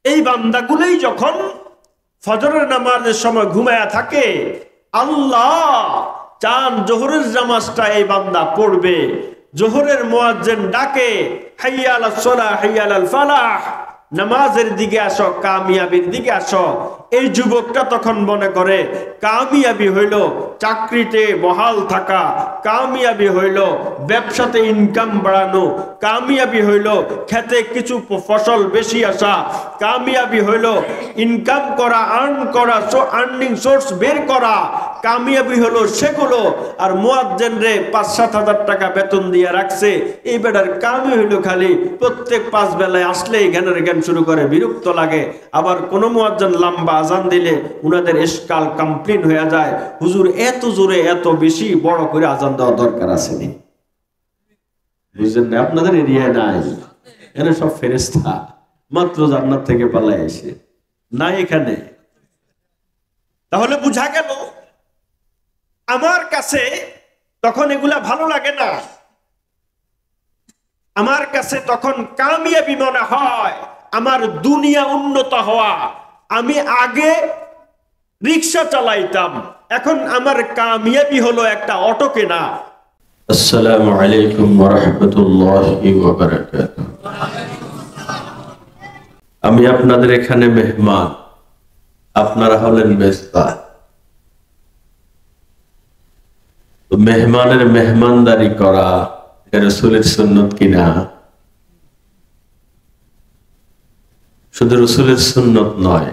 এই বান্দাগুলোই যখন ফজরের নামাজের সময় ঘুমায়া থাকে, আল্লাহ চান জোহরের নামাজটা এই বান্দা পড়বে, জোহরের মুয়াজ্জিন ডাকে হাইয়া আলাস সালাহ হাইয়া আলাল ফালাহ, নামাজের দিকে আসো, কামিয়াবির দিকে আসো। এই যুবকটা তখন মনে করে কামিয়াবি হইল চাকরিতে বহাল থাকা, কামিয়াবি হইল ব্যবসাতে ইনকাম বাড়ানো, কামিয়াবি হইল খেতে কিছু ফসল বেশি আসা, কামিয়াবি হইল ইনকাম করা, আর্নিং সোর্স বের করা, কামিয়াবি হলো সেগুলো। আর মুয়াজ্জিন রে ৫-৭ হাজার টাকা বেতন দিয়ে রাখছে, এই বেটার কামই হইল খালি প্রত্যেক ৫ বেলায় আসলেই জ্ঞানের জ্ঞান শুরু করে, বিরক্ত লাগে। আবার কোন মুয়াজ্জিন লম্বা আজান দিলে উনাদের ইশকাল কমপ্লিট হয়ে যায়, হুজুর এত জোরে এত বেশি বড় করে আজান দেওয়া দরকার আছে নি? বুঝলেন না? আপনাদের এরিয়ায় নাই, এরা সব ফেরেশতা, মাত্র জান্নাত থেকে পালায় এসে নাই এখানে। তাহলে বুঝা গেল আমার কাছে তখন এগুলা ভালো লাগে না, আমার কাছে তখন কামিয়াবি মনে হয় আমার দুনিয়া উন্নত হওয়া। আমি আগে রিক্সা চালাইতাম, এখন আমার কামিয়াবি হলো একটা অটো কেনা। আসসালামু আলাইকুম ওয়া রাহমাতুল্লাহি ওয়া বারাকাতুহু। আমি আপনাদের এখানে মেহমান, আপনারা হলেন মেজবান। তো মেহমানের মেহমানদারি করা রাসূলের সুন্নত কিনা? শুধু রাসূলের সুন্নত নয়,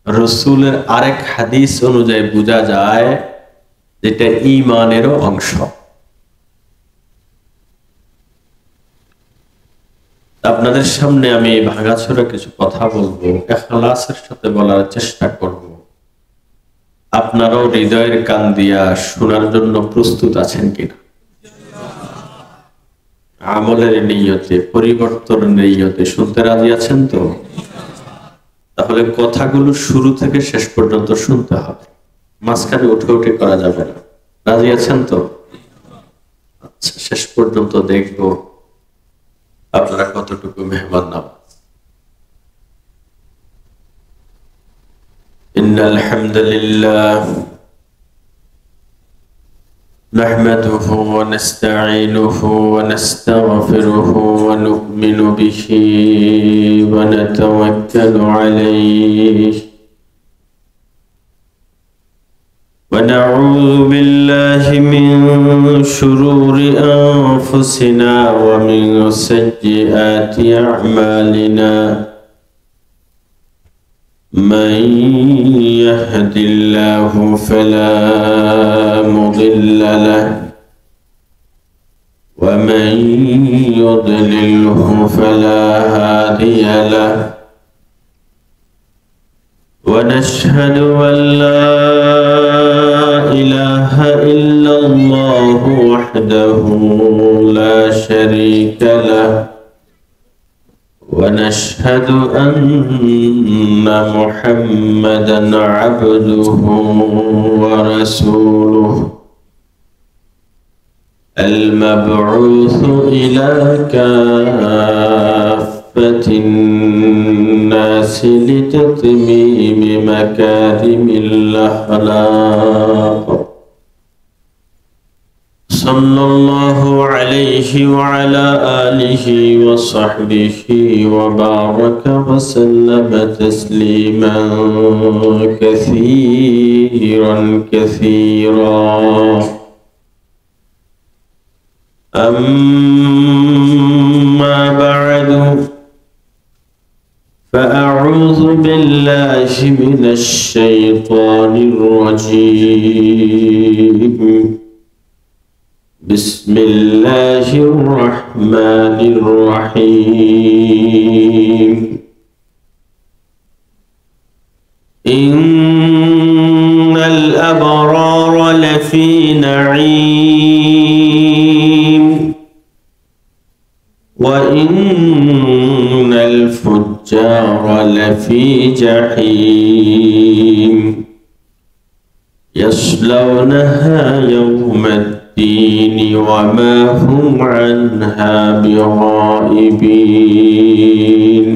রাসূলের আরেক হাদিস অনুযায়ী বোঝা যায় যেটা ঈমানেরও অংশ। আপনাদের সামনে আমি ভাঙাচোরা কিছু কথা বলবো, ইখলাসের সাথে বলার চেষ্টা করব। আপনারাও হৃদয়ের কান দিয়া শোনার জন্য প্রস্তুত আছেন কিনা? আমলের নিয়তে, পরিবর্তনের নিয়তে শুনতে রাজি আছেন তো? তাহলে কথাগুলো শুরু থেকে শেষ পর্যন্ত শুনতে হবে, মাঝখানে উঠে উঠে করা যাবে না। রাজি আছেন তো? আচ্ছা, শেষ পর্যন্ত দেখবো আপনারা কতটুকু মেহমান নামাজ। ইন্নাল হামদুলিল্লাহ نحمده ونستعينه ونستغفره ونؤمن به ونتوكل عليه ونعوذ بالله من شرور أنفسنا ومن سيئات أعمالنا من يهد الله فلا مضل له ومن يضلله فلا هادي له ونشهد أن لا إله إلا الله وحده لا شريك له ونشهد أن محمدا عبده ورسوله المبعوث إلى كافة الناس لتتميم مكارم الأخلاق صلى الله عليه وعلى آله وصحبه وبارك وسلم تسليما كثيرا كثيرا. أما بعد فأعوذ بالله من الشيطان الرجيم. بسم الله الرحمن الرحيم. إن الأبرار لفي نعيم وإن الفجار لفي جحيم يصلونها يوم الدين وما هم عنها بغائبين.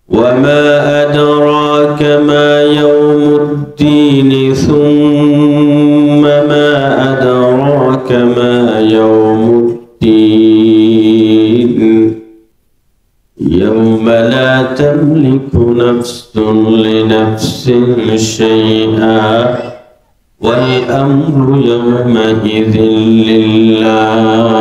وما أدراك ما يوم الدين ثم ما أدراك ما يوم الدين يوم لا تملك نفس لنفس شيئا والأمر يومئذ لله.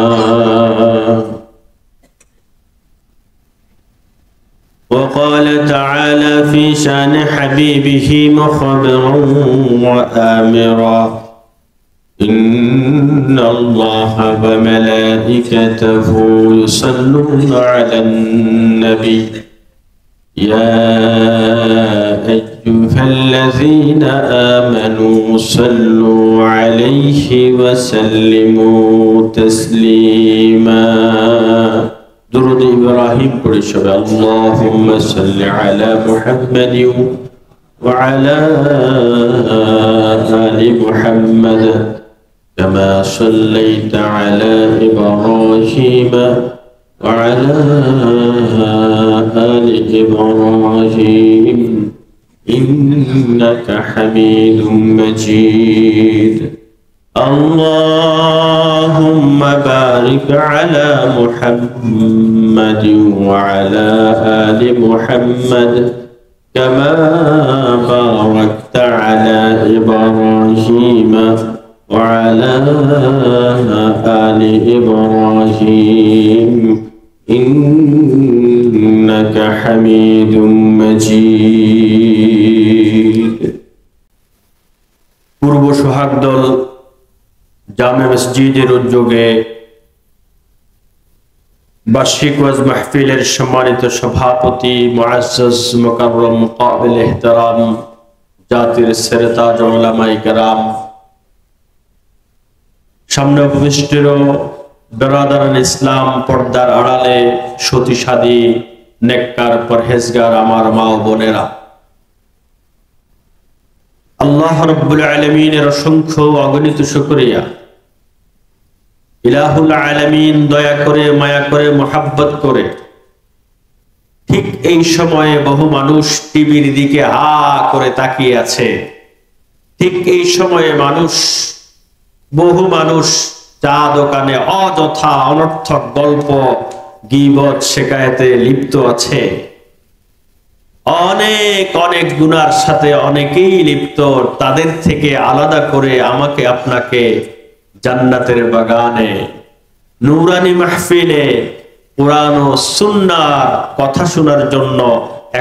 وقال تعالى في شان حبيبه مخبرا وآمرا إن الله وملائكته يصلون على النبي يا أيها الذين آمنوا صلوا عليه وسلموا تسليما. درود إبراهيم قريشة اللهم صل على محمد وعلى آل محمد كما صليت على إبراهيم وعلى آل إبراهيم إنك حميد مجيد. اللهم بارك على محمد وعلى آل محمد كما باركت على إبراهيم وعلى آل إبراهيم إنك حميد مجيد. পূর্ব সোহাগ দল জামে মসজিদের উদ্যোগে বার্ষিক ওয়াজ মাহফিলের সম্মানিত সভাপতি মুআজ্জাজ মুকাররম কাবিল ইহতিরাম জাতির সেরেতাজ উলামায়ে কেরাম, সামনে উপবিষ্ট বেরাদারান ইসলাম, পর্দার আড়ালে সতীসাদী নেককার পরহেজগার আমার মা ও বোনেরা, আল্লাহ রাব্বুল আলামিনের অসংখ্য অগণিত শুকরিয়া। ইলাহুল আলামিন দয়া করে, মায়া করে, মোহাব্বত করে ঠিক এই সময়ে বহু মানুষ টিভির দিকে হা করে তাকিয়ে আছে। ঠিক এই সময়ে বহু মানুষ চা দোকানে অযথা অনর্থক গল্প, গীবত, শিকায়েতে লিপ্ত আছে। অনেক অনেক গুনার সাথে অনেকেই লিপ্ত। তাদের থেকে আলাদা করে আমাকে আপনাকে জান্নাতের বাগানে, নূরানি মাহফিলে, কুরআন ও সুন্নাহর কথা শোনার জন্য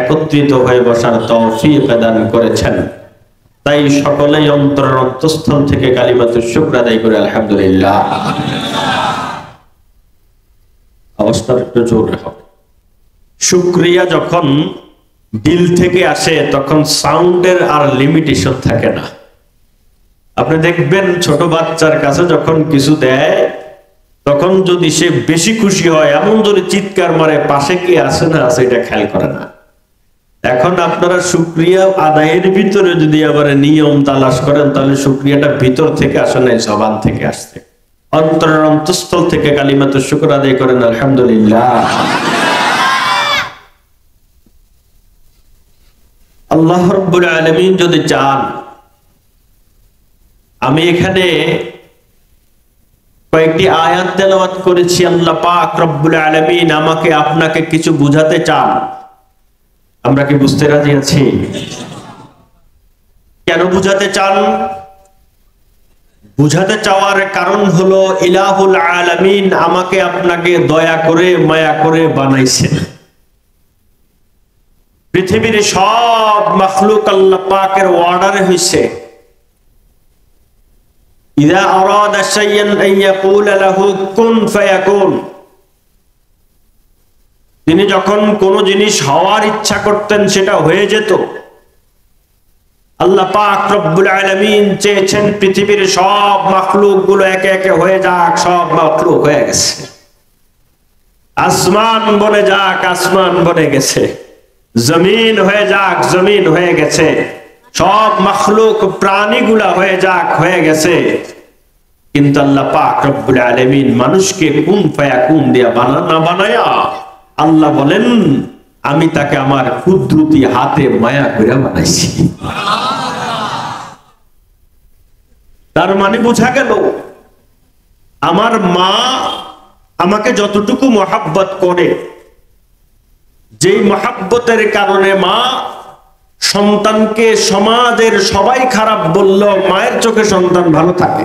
একত্রিত হয়ে বসার তৌফিক দান করেছেন। তাই সকলেই অন্তরের অন্তঃস্থল থেকে কালিমাতুশ শুকর আদায় করে আলহামদুলিল্লাহ। অবস্থাটা একটু জোরে হবে। শুকরিয়া যখন দিল থেকে আসে তখন সাউন্ডের আর লিমিটেশন থাকে না। আপনি দেখবেন ছোট বাচ্চার কাছে যখন কিছু দেয় তখন যদি সে বেশি খুশি হয়, এমন যদি চিৎকার মারে, পাশে কি আছে না আছে এটা খেয়াল করে না। এখন আপনারা শুকরিয়া আদায়ের ভিতরে যদি আবার নিয়ম তালাশ করেন তাহলে শুকরিয়াটা ভিতর থেকে আসে না, জবান থেকে আসছে। অন্তরের অন্তঃস্থল থেকে কালিমাতুশ শুকর আদায় করেন আলহামদুলিল্লাহ। আল্লাহ রাব্বুল আলামিন যদি চান, আমি এখানে কয়েকটি আয়াত তেলাওয়াত করেছি। আল্লাহ পাক রব্বুল আলামিন আমাকে আপনাকে কিছু বুঝাতে চান। আমরা কি বুঝতে রাজি আছি? কেন বুঝাতে চান? বুঝাতে চাওয়ার কারণ হলো ইলাহুল আলামিন আমাকে আপনাকে দয়া করে, মায়া করে বানাইছেন। পৃথিবীর সব মাখলুক আল্লাহ পাকের অর্ডারে হইছে। ইযা আরাদা শাইআন আন ইয়াকুলা লাহু কুন ফায়াকুন। তিনি যখন কোন জিনিস হওয়ার ইচ্ছা করতেন সেটা হয়ে যেত। আল্লাহ পাক রব্বুল আলামিন চেয়েছেন পৃথিবীর সব মাখলুক গুলো একে একে হয়ে যাক, সব মাখলুক হয়ে গেছে। আসমান বনে যাক, আসমান বনে গেছে। জমিন হয়ে যাক, জমিন হয়ে গেছে। সব মাখলুক প্রাণীগুলা হয়ে যাক, হয়ে গেছে। কিন্তু আল্লাহ পাক রব্বুল আলামিন মানুষকে কুন ফায়াকুন দিয়া বানায়া আল্লাহ বলেন আমি তাকে আমার কুদরতি হাতে মায়া করে বানাইছি। তার মানে বোঝা গেল আমার মা আমাকে যতটুকু মহাব্বত করে, যেই মহাব্বতের কারণে মা সন্তানকে সমাজের সবাই খারাপ বললেও মায়ের চোখে সন্তান ভালো থাকে।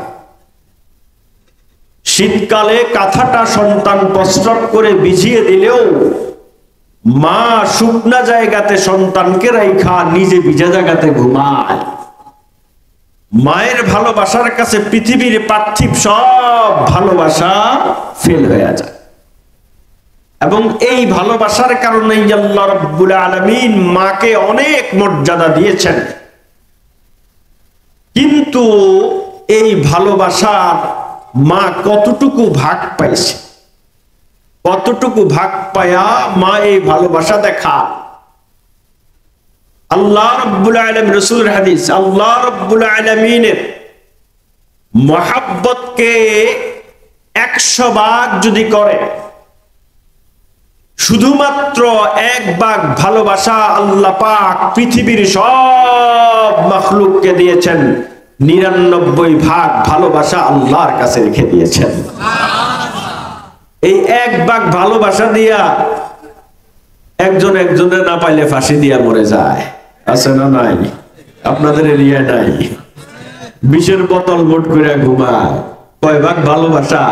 শীতকালে কাঁথাটা সন্তান প্রস্রাব করে ভিজিয়ে দিলেও মা শুকনা জায়গাতে সন্তানকে রাইখা নিজে ভিজা জায়গাতে ঘুমায়। মায়ের ভালোবাসার কাছে পৃথিবীর পার্থিব সব ভালোবাসা ফেল হয়ে যায়। এবং এই ভালোবাসার কারণে আল্লাহ রাব্বুল আলামিন মাকে অনেক মর্যাদা দিয়েছেন। কিন্তু এই ভালোবাসার মা কতটুকু ভাগ পাইছে, কতটুকু ভাগ পায়া মা এই ভালোবাসা দেখা। আল্লাহ রাব্বুল আলামিন, রাসূলের হাদিস, আল্লাহ রাব্বুল আলামিনের মহাব্বতকে 100 ভাগ যদি করে, শুধুমাত্র 1 ভাগ ভালোবাসা আল্লাহ পাক পৃথিবীর সব মাখলুককে দিয়েছেন, 99 ভাগ ভালোবাসা আল্লাহর কাছে রেখে দিয়েছেন। এই 1 ভাগ ভালোবাসা দিয়া একজন একজনের না পাইলে ফাঁসি দিয়া মরে যায়, আছে না নাই? আপনাদের এরিয়ায় নাই? বিষের বোতল মোট করে ঘুমায়। কয় ভাগ ভালোবাসা?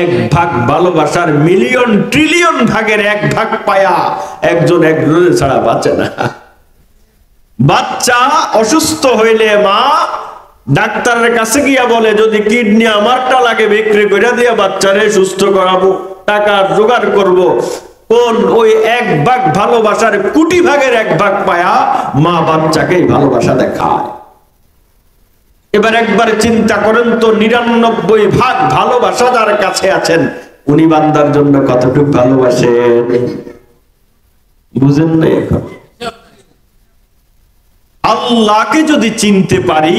1 ভাগ ভালোবাসার মিলিয়ন ট্রিলিয়ন ভাগের 1 ভাগ পায়া একজন একজনের ছাড়া বাঁচে না। বাচ্চা অসুস্থ হইলে মা ডাক্তারের কাছে গিয়া বলে, যদি কিডনি আমারটা লাগে বিক্রি করে দিয়ে বাচ্চারে সুস্থ করাবো, টাকা জোগাড় করব। কোন ওই 1 ভাগ ভালোবাসার কোটি ভাগের 1 ভাগ পায়া মা বাচ্চাকে ভালোবাসা দেখায়। এবার একবার চিন্তা করেন তো, 99 ভাগ ভালোবাসা যার কাছে আছেন উনি বান্দার জন্য কতটুকু ভালোবাসেন? বুঝেন না? এখন আল্লাহকে যদি চিনতে পারি,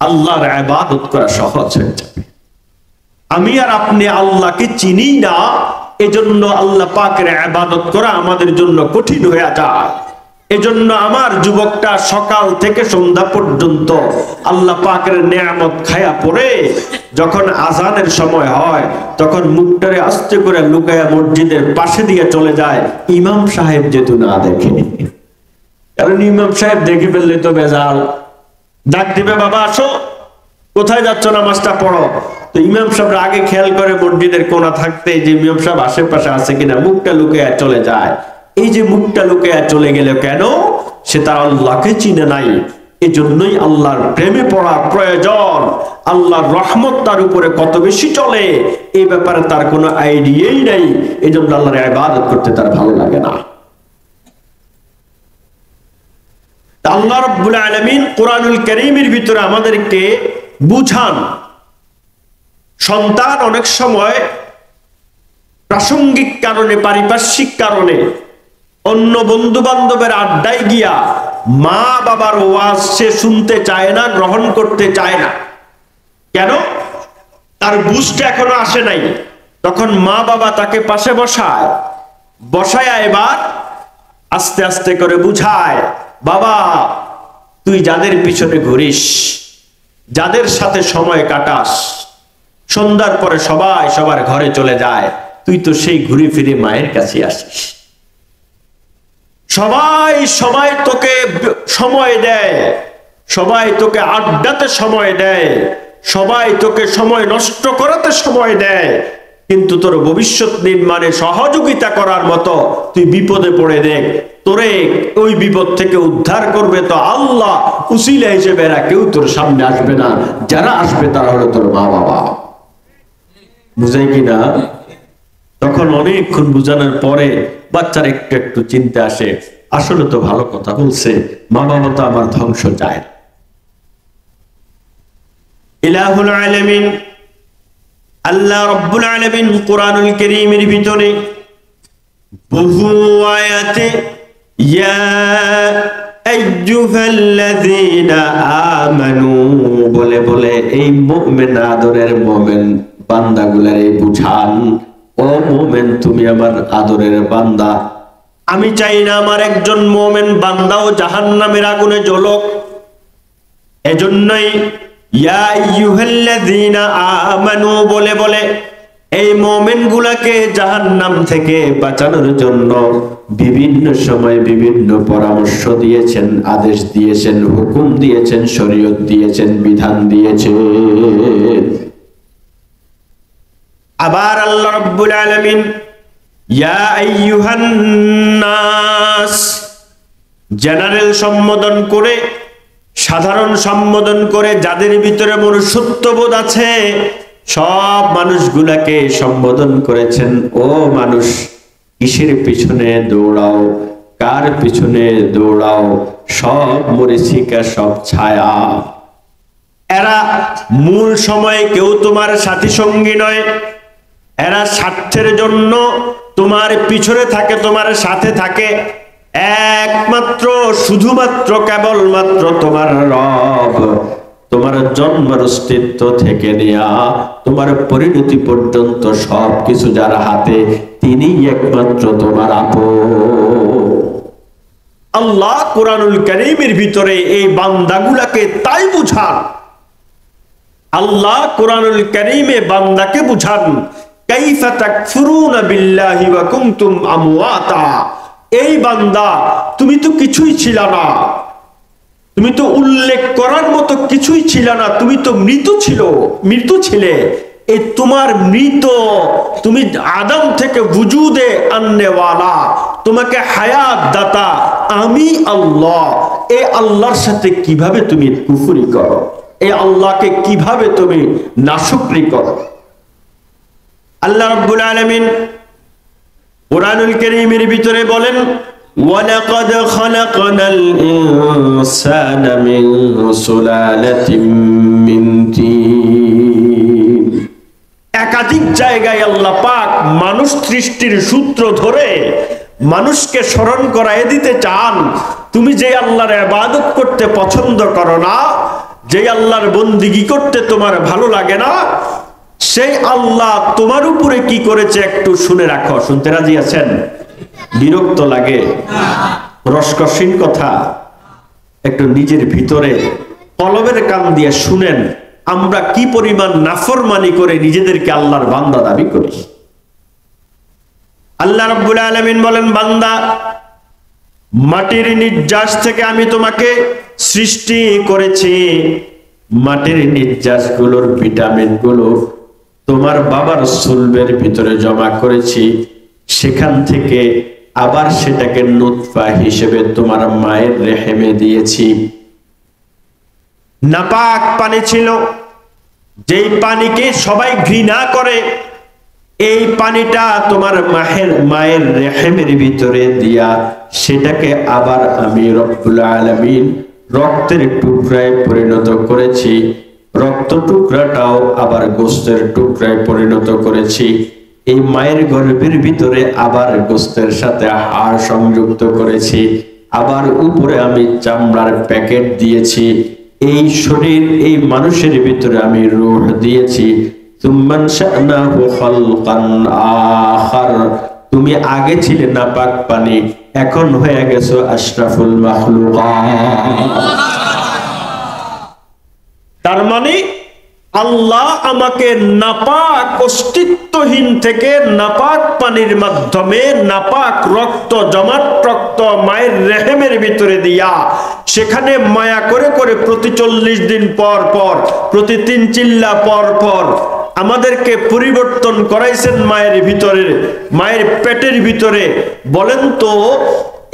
আল্লাহর ইবাদত করা সহজ হয়ে যাবে। আমি আর আপনি আল্লাহকে চিনি না, এজন্য আল্লাহ পাকের ইবাদত করা আমাদের জন্য কঠিন হয়ে যায়। এজন্য আমার যুবকটা সকাল থেকে সন্ধ্যা পর্যন্ত আল্লাহ পাকের নিয়ামত খায়া পড়ে যখন আজানের সময় হয় তখন মুখটারে আস্তে করে লুকায়া মসজিদের পাশে দিয়ে চলে যায়, ইমাম সাহেব যেহেতু না দেখে। কারণ ইমাম সাহেব দেখে ফেললে তো বেজাল, ডাক দিবে, বাবা আসো, কোথায় যাচ্ছ, নামাজটা পড়ো। তো ইমাম সাহেব আগে খেয়াল করে মসজিদের কোণা থাকতে যে ইমাম সাহেব আশেপাশে আছে কিনা, মুখটা লুকিয়ে চলে যায়। এই যে মুখটা লুকিয়ে চলে গেল কেন? সে তার আল্লাহকে চিনে নাই। এই জন্যই আল্লাহর প্রেমে পড়া প্রয়োজন। আল্লাহর রহমত তার উপরে কত বেশি চলে এই ব্যাপারে তার কোনো আইডিয়াই নাই। এই জন্য আল্লাহর ইবাদত করতে তার ভালো লাগে না। আল্লাহ রাব্বুল আলামিন কোরআনুল কারীমের ভিতরে আমাদেরকে বুঝান, সন্তান অনেক সময় প্রাসঙ্গিক কারণে, পারিপার্শ্বিক কারণে, অন্য বন্ধু বান্ধবের আড্ডায় গিয়া মা বাবার ওয়াজ সে শুনতে চায় না, গ্রহণ করতে চায় না। কেন? তার বুঝটা এখনো আসে নাই। তখন মা বাবা তাকে পাশে বসায় এবার আস্তে আস্তে করে বুঝায়, বাবা তুই যাদের পিছনে ঘুরিস, যাদের সাথে সময় কাটাস, সন্ধ্যার পরে সবাই সবার ঘরে চলে যায়, তুই তো সেই ঘুরে ফিরে মায়ের কাছে আসিস। সবাই তোকে সময় দেয়, সবাই তোকে আড্ডাতে সময় দেয়, সবাই তোকে সময় নষ্ট করাতে সময় দেয়, কিন্তু তোর ভবিষ্যৎ নির্মাণে সহযোগিতা করার মতো তুই বিপদে পড়ে দেখ, তোরে ওই বিপদ থেকে উদ্ধার করবে তো আল্লাহ। উসিলা হিসেবে এরা কেউ তোর সামনে আসবে না, যারা আসবে তারা হলো তোর মা বাবা। বুঝাই কিনা? তখন অনেকক্ষণ বুঝানোর পরে বাচ্চার একটু একটু চিন্তা আসে, আসলে তো ভালো কথা বলছে, মা বাবা তো আমার ধ্বংস চায়। ইলাহুল আলামিন আল্লাহ রাব্বুল আলামিন কোরআনুল কারীমের ভিতরে বহু আয়াতে ইয়া আইয়ুহাল্লাযীনা আমানু বলে বলে এই মুমিন আদরের মুমিন বান্দাগুলারে বুঝান, ও মুমিন তুমি আমার আদরের বান্দা, আমি চাই না আমার একজন মুমিন বান্দাও জাহান্নামের আগুনে জ্বলুক। এজন্যই ইয়া আইয়ুহাল্লাযীনা আমানু বলে বলে এই মুমিনগুলোকে জাহান্নাম থেকে বাঁচানোর জন্য বিভিন্ন সময় বিভিন্ন পরামর্শ দিয়েছেন, আদেশ দিয়েছেন, হুকুম দিয়েছেন, শরীয়ত দিয়েছেন, বিধান দিয়েছেন। আবার আল্লাহ রাব্বুল আলামিন ইয়া আইয়ুহান নাস জেনারেল সম্বোধন করে, সাধারণ সম্বোধন করে যাদের ভিতরে মনুষ্যত্ববোধ আছে সব মানুষগুলাকে সম্বোধন করেছেন, ও মানুষ কিসের পিছনে দৌড়াও, কার পিছনে দৌড়াও, সব মরীচিকা, সব ছায়া। এরা মূল সময়ে কেউ তোমার সাথী সঙ্গী নয়, এরা স্বার্থের জন্য তোমার পিছনে থাকে, তোমার সাথে থাকে। একমাত্র শুধুমাত্র কেবলমাত্র তোমার রব, তোমার জন্মের অস্তিত্ব থেকে নেয়া তোমার পরিণতি পর্যন্ত সবকিছু যার হাতে, তিনি একমাত্র তোমার আপন। আল্লাহ কোরআনুল কারীমের ভিতরে এই বান্দাগুলাকে তাই বুঝান। আল্লাহ কোরআনুল কারীমে বান্দাকে বুঝান কাইফা তাকফুরুনা বিল্লাহি ওয়া কুনতুম আমওয়াতা। এই বান্দা তুমি তো কিছুই ছিল না, তুমি তো উল্লেখ করার মতো কিছুই ছিল না, তুমি তো মৃত ছিলে। এই তোমার মৃত, তুমি আদম থেকে ওজুদে আননেওয়ালা, তোমাকে হায়াত দাতা আমি আল্লাহ। এই আল্লাহর সাথে কিভাবে তুমি কুফরি করো, এই আল্লাহকে কিভাবে তুমি নাশুকরি করো। আল্লাহ রাব্বুল আলামিন কুরআনুল কারীমের ভিতরে বলেন ওয়ালাকাদ খালাকনাল ইনসানা মিন সুলালাতিন মিন তিন। একাধিক জায়গায় আল্লাহ পাক মানুষ সৃষ্টির সূত্র ধরে মানুষকে স্মরণ করায় দিতে চান, তুমি যে আল্লাহর ইবাদত করতে পছন্দ করো না, যে আল্লাহর বন্দেগী করতে তোমার ভালো লাগে না, সেই আল্লাহ তোমার উপরে কি করেছে একটু শুনে রাখো। শুনতে রাজি আছেন? বিরক্ত লাগে? রসকসীন কথা একটু নিজের ভিতরে কলবের কান দিয়ে শুনেন, আমরা কি পরিমাণ নাফরমানি করে নিজেদেরকে আল্লাহর বান্দা দাবি করি। আল্লাহ রাব্বুল আলামিন বলেন, বান্দা মাটির নির্যাস থেকে আমি তোমাকে সৃষ্টি করেছি, মাটির নির্যাস গুলোর ভিটামিন গুলো তোমার বাবার সুলবের ভিতরে জমা করেছি, সেখান থেকে আবার সেটাকে নুতফা হিসেবে তোমার মায়ের রেহেমে দিয়েছি। নাপাক পানি ছিল, যেই পানিকে সবাই ঘৃণা করে, এই পানিটা তোমার মায়ের রেহেমের ভিতরে দিয়া সেটাকে আবার আমি রব্বুল আলামিন রক্তের টুকরায় পরিণত করেছি, রক্ত টুকরাটাও আবার গোস্তের টুকরায় পরিণত করেছি। এই মায়ের গর্ভের ভিতরে আবার গোস্তের সাথে হাড় সংযুক্ত করেছি, আবার উপরে আমি চামড়ার প্যাকেট দিয়েছি। এই শরীর, এই মানুষের ভিতরে আমি রূহ দিয়েছি। তুমি আগে ছিলে নাপাক পানি, এখন হয়ে গেছো আশরাফুল মাখলুকাত। তার মানে আল্লাহ আমাকে নাপাক অস্তিত্বহীন থেকে নাপাক পানির মাধ্যমে নাপাক রক্ত, জমাট রক্ত মায়ের রেহেমের ভিতরে দিয়া সেখানে মায়া করে করে প্রতি 40 দিন পর পর, প্রতি 3 চিল্লা পর পর আমাদেরকে পরিবর্তন করাইছেন মায়ের ভিতরে, মায়ের পেটের ভিতরে। বলেন তো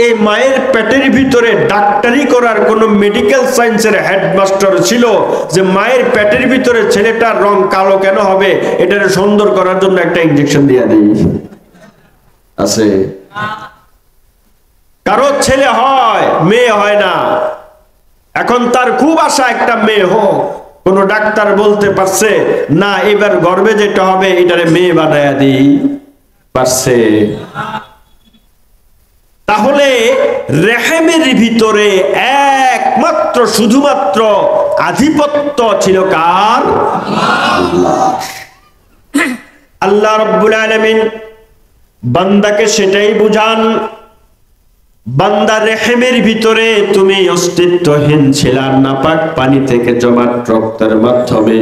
এই মায়ের পেটের ভিতরে ডাক্তারি করার কোন মেডিকেল সায়েন্সের হেডমাস্টার ছিল যে মায়ের পেটের ভিতরে ছেলেটার রং কালো কেন হবে, এটারে সুন্দর করার জন্য একটা ইনজেকশন দিয়ে দেই? আছে? কারো ছেলে হয়, মেয়ে হয় না। এখন তার খুব আশা একটা মেয়ে হোক, কোন ডাক্তার বলতে পারছে না এবার গর্ভে যেটা হবে এটারে মেয়ে বানায়া দিই? পারছে? তাহলে রেহেমের ভিতরে একমাত্র শুধুমাত্র আধিপত্য ছিল কার? আল্লাহ রাব্বুল আলামিন বান্দাকে সেটাই বুঝান বান্দা রেহেমের ভিতরে তুমি অস্তিত্বহীন ছিলা, নাপাক পানি থেকে জমাট রক্তের মাধ্যমে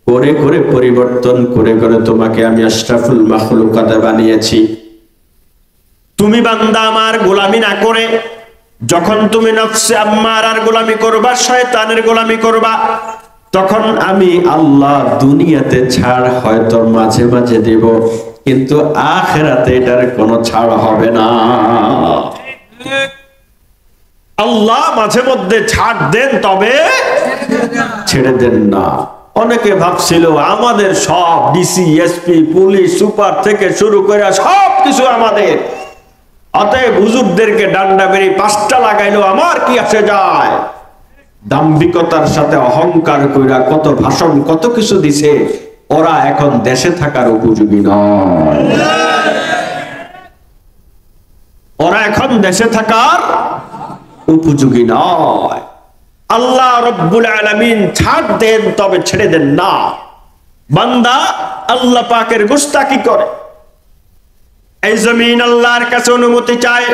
করে করে পরিবর্তন করে করে তোমাকে আমি আশরাফুল মাখলুকাতে বানিয়েছি। তুমি বান্দা আমার গোলামি না করে যখন তুমি নফসে আম্মারার গোলামি করবা, শয়তানের গোলামি করবা, তখন আমি আল্লাহ দুনিয়াতে ছাড় হয়তো মাঝে মাঝে দেব, কিন্তু আখিরাতে এটার কোনো ছাড় হবে না। আল্লাহ মাঝে মধ্যে ছাড় দেন, তবে ছেড়ে দেন না। অনেকে ভাবছিল আমাদের সব ডিসি, এসপি, পুলিশ, সুপার থেকে শুরু করে সব কিছু আমাদের, অতএব হুজুরদেরকে ডান্ডা বেরি 5টা লাগাইলো আমার কি আসে যায়। দাম্ভিকতার সাথে অহংকার কইরা কত ভাষণ কত কিছু দিছে, ওরা এখন দেশে থাকার উপযোগী নয়। ওরা এখন দেশে থাকার উপযোগী নয়। আল্লাহ রব্বুল আলামিন ছাড় দেন, তবে ছেড়ে দেন না। বান্দা আল্লাহ পাকের গুস্তাকি করে, এই জমিন আল্লাহর কাছে অনুমতি চায়,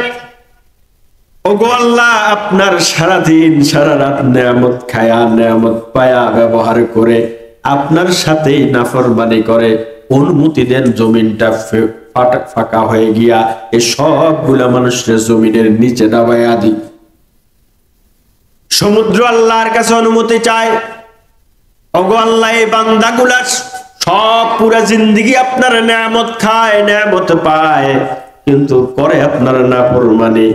ওগো আল্লাহ আপনার সারাদিন সারা রাত নেয়ামত খায়া নেয়ামত পায়া ব্যবহার করে আপনার সাথেই নাফরমানি করে, অনুমতি দেন জমিনটা ফাঁকা হয়ে গিয়া এই সবগুলা মানুষের জমিনের নিচে নামায়া দি। সমুদ্র আল্লাহর কাছে অনুমতি চায়, ওগো আল্লাহ এই বান্দাগুলা সব পুরা জিন্দেগি আপনার নেয়ামত খায় নেয়ামত পায়, কিন্তু করে আপনার নাফরমানি।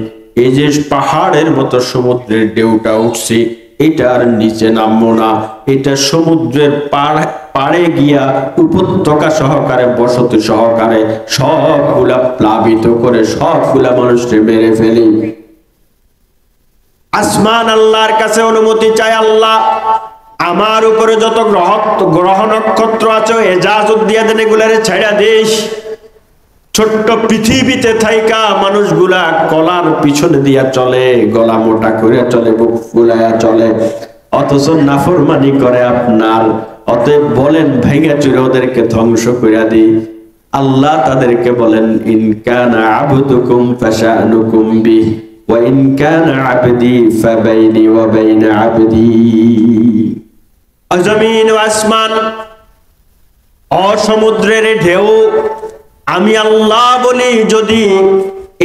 এই যে পাহাড়ের মতো সমুদ্রের ঢেউটা উঠছে, এটা আর নিচে নামবো না, এটা সমুদ্রের পাড়ে গিয়া উপত্যকা সহকারে বসতি সহকারে সবগুলা প্লাবিত করে সবগুলা মানুষকে মেরে ফেলি। আসমান আল্লাহর কাছে অনুমতি চায়, আল্লাহ আমার উপরে যত গ্রহ নক্ষত্র আছে এজাজত দিয়ে দেন, এগুলারে ছেড়া দিস। ছোট্ট পৃথিবীতে থাইকা মানুষগুলা কলার পিছনে দিয়া চলে, গলা মোটা করে চলে, বুক ফুলায়া চলে, অথচ নাফরমানি করে আপনার। অতএব বলেন ভেঙে চুরে ওদেরকে ধ্বংস করে দিই। আল্লাহ তাদেরকে বলেন ইন কানা আবদুকুম ফাশানুকুম বিহি ওয়া ইন কানা আবদি ফাবাইনি ওয়া বাইনা আবদি। জমিন ও আসমান, অসমুদ্রের ঢেউ, আমি আল্লাহ বলি যদি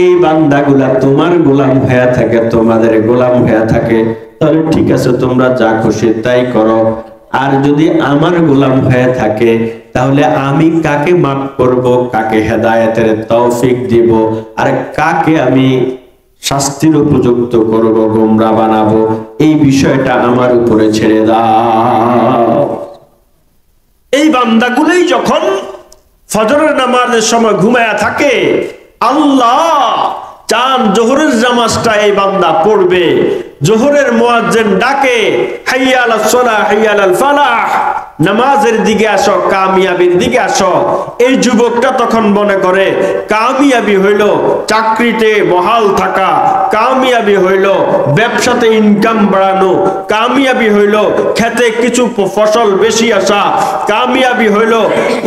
এই বান্দাগুলা তোমার গোলাম হয়ে থাকে, তোমাদের গোলাম হয়ে থাকে, তাহলে ঠিক আছে, তোমরা যা খুশি তাই করো। আর যদি আমার গোলাম হয়ে থাকে, তাহলে আমি কাকে মাফ করব, কাকে হেদায়েতের তৌফিক দিব, আর কাকে আমি শাস্তির উপযুক্ত করব, গোমরা বানাবো, এই বিষয়টা আমার উপরে ছেড়ে দাও। এই বান্দাগুলোই যখন ফজরের নামাজের সময় ঘুমায়া থাকে, আল্লাহ চান জোহরের নামাজটা এই বান্দা পড়বে, জোহরের মুয়াজ্জিন ডাকে হাইয়া আলাস সালাহ হাইয়া আলাল ফালাহ, নামাজের দিকে আসো, কামিয়াবির দিকে আসো। এই যুবকটা তখন মনে করে কামিয়াবি হইল চাকরিতে বহাল থাকা, কামিয়াবি হইল ব্যবসাতে ইনকাম বাড়ানো, কামিয়াবি হইল খেতে কিছু ফসল বেশি আসা, কামিয়াবি হইল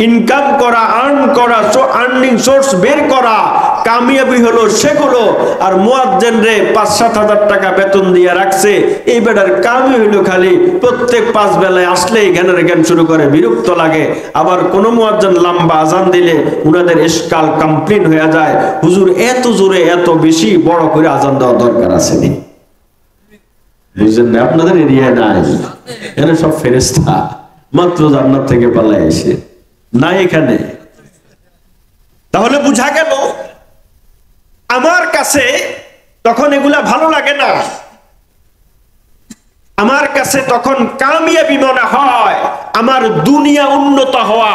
ইনকাম করা, আর্ন করা, আর্নিং সোর্স বের করা, কামিয়াবি হলো সেগুলো। আর মুয়াজ্জিন রে 5-7 হাজার টাকা বেতন দিয়ে রাখছে, এই বেটার কামি হইলো খালি প্রত্যেক 5 বেলায় আসলেই জ্ঞানের জ্ঞান শুরু করে, বিরক্ত লাগে। আবার কোন মুয়াজ্জিন লম্বা আজান দিলে উনাদের ইশকাল কমপ্লিট হয়ে যায়, হুজুর এত জোরে এত বেশি বড় করে আজান দেওয়ার দরকার আছে নি? বুঝলেন না? আপনাদের এরিয়ায় নাই, এখানে সব ফেরেশতা মাত্র জান্নাত থেকে পালায় এসে না এখানে। তাহলে বুঝা গেল আমার কাছে তখন এগুলা ভালো লাগে না, আমার কাছে তখন কামিয়াবি মনে হয় আমার দুনিয়া উন্নত হওয়া।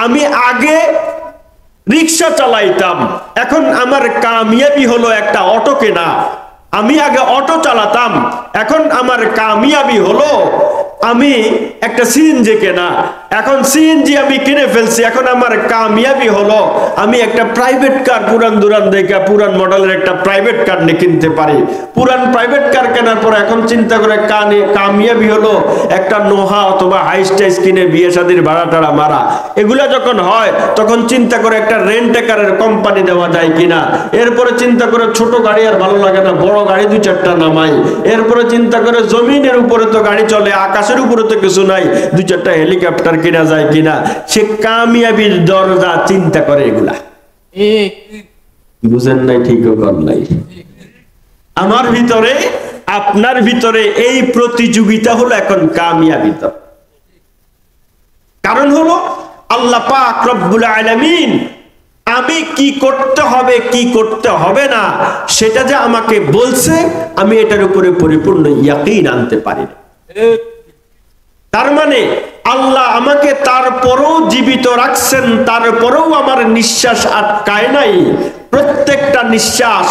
আমি আগে রিক্সা চালাইতাম, এখন আমার কামিয়াবি হলো একটা অটো কেনা। আমি আগে অটো চালাতাম, এখন আমার কামিয়াবি হলো আমি একটা সিএনজি কেনা। এখন সিএনজি আমি কিনে ফেলছি, এখন আমার কামিয়াবি হলো আমি একটা প্রাইভেট কার পুরান দুরান দেখে পুরান মডেলের একটা প্রাইভেট কার নিয়ে কিনতে পারি। পুরান প্রাইভেট কার কেনার পর এখন চিন্তা করে কামিয়াবি হলো একটা নোহা অথবা হাইস টাইস কিনে বিয়ে শাদীর ভাড়া টাড়া মারা। এগুলা যখন হয় তখন চিন্তা করে একটা রেন্ট কারের কোম্পানি দেওয়া যায় কিনা। এরপরে চিন্তা করে ছোট গাড়ি আর ভালো লাগে না, বড় গাড়ি 2-4টা নামাই। এরপরে চিন্তা করে জমিনের উপরে তো গাড়ি চলে, আকাশের উপরে তো কিছু নাই, 2-4টা হেলিকপ্টার কিনা যায় কিনা। সে কামিয়াবির দরজা চিন্তা করে এগুলা। বুঝেন নাই? ঠিক কর নাই। আমার ভিতরে আপনার ভিতরে এই প্রতিযোগিতা হলো এখন কামিয়াবি। কারণ হলো আল্লাহ পাক রব্বুল আলামিন আমি কি করতে হবে কি করতে হবে না সেটা যে আমাকে বলছে, আমি এটার উপরে পরিপূর্ণ ইয়াকিন আনতে পারি না। তার মানে আল্লাহ আমাকে তারপরেও জীবিত রাখছেন, তারপরেও আমার নিঃশ্বাস আটকায় নাই। প্রত্যেকটা নিঃশ্বাস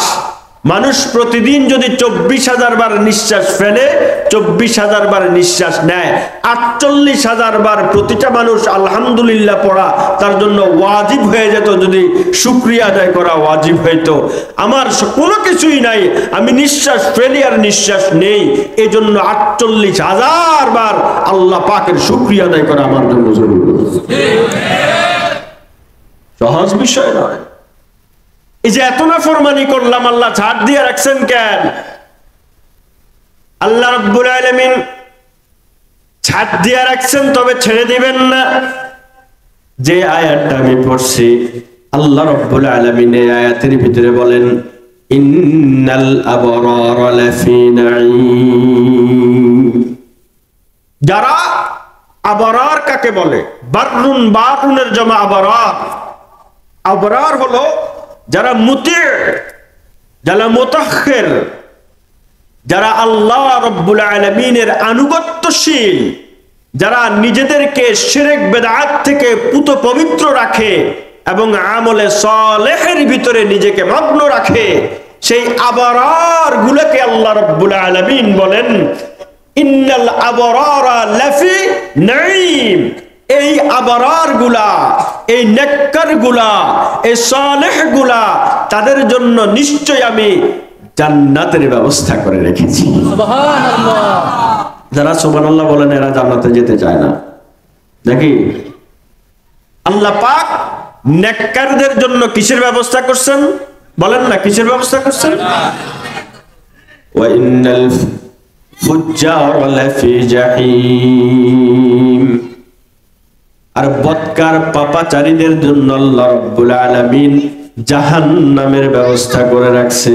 মানুষ প্রতিদিন যদি 24,000 বার নিঃশ্বাস ফেলে, 24,000 বার নিঃশ্বাস নেয়, 48,000 বার প্রতিটা মানুষ আলহামদুলিল্লাহ পড়া তার জন্য ওয়াজিব হয়ে যেত, যদি শুকরিয়া আদায় করা ওয়াজিব হইতো। আমার কোনো কিছুই নাই, আমি নিঃশ্বাস ফেলি আর নিঃশ্বাস নেই, এই জন্য 48,000 বার আল্লাহ পাকের শুকরিয়া আদায় করা আমার জন্য জরুরি। সহজ বিষয় নয়। এই যে এত নাফরমানি করলাম, আল্লাহ ছাড় দিয়ে রাখছেন কেন? আল্লাহ রাব্বুল আলামিন ছাড় দিয়ে রাখছেন, তবে ছেড়ে দিবেন না। যে আয়াতটা আমি পড়ছি, আল্লাহ রাব্বুল আলামিন এই আয়াতের ভিতরে বলেন, ইন্নাল আবরারা লাফি নাঈম। যারা আবরার কাকে বলে? বাররুন, বারুনের জমা আবরার। আবরার হলো যারা মুতি, যারা মুতাখির, যারা আল্লাহ রাব্বুল আলামিনের আনুগত্যশীল, যারা নিজেদেরকে শিরক বিদআত থেকে পুত পবিত্র রাখে এবং আমলে সালেহের ভিতরে নিজেকে মগ্ন রাখে, সেই আবরার গুলোকে আল্লাহ রাব্বুল আলামিন বলেন ইন্নাল আবরারা লাফি নাঈম। এই আবরার গুলা, এই নেককার গুলা, এই সালেহ গুলা, তাদের জন্য নিশ্চয় আমি জান্নাতের ব্যবস্থা করে রেখেছি। সুবহানাল্লাহ। যারা সুবহানাল্লাহ বলেন এরা জান্নাতে যেতে চায় না নাকি? আল্লাহ পাক নেককারদের জন্য কিসের ব্যবস্থা করছেন বলেন না? কিসের ব্যবস্থা করছেন? ওয়া ইন্নাল ফুজ্জারা লাফি জাহিম। আর বদকার পাপাচারীদের জন্য আল্লাহ রাব্বুল আলামিন জাহান্নামের ব্যবস্থা করে রাখছে।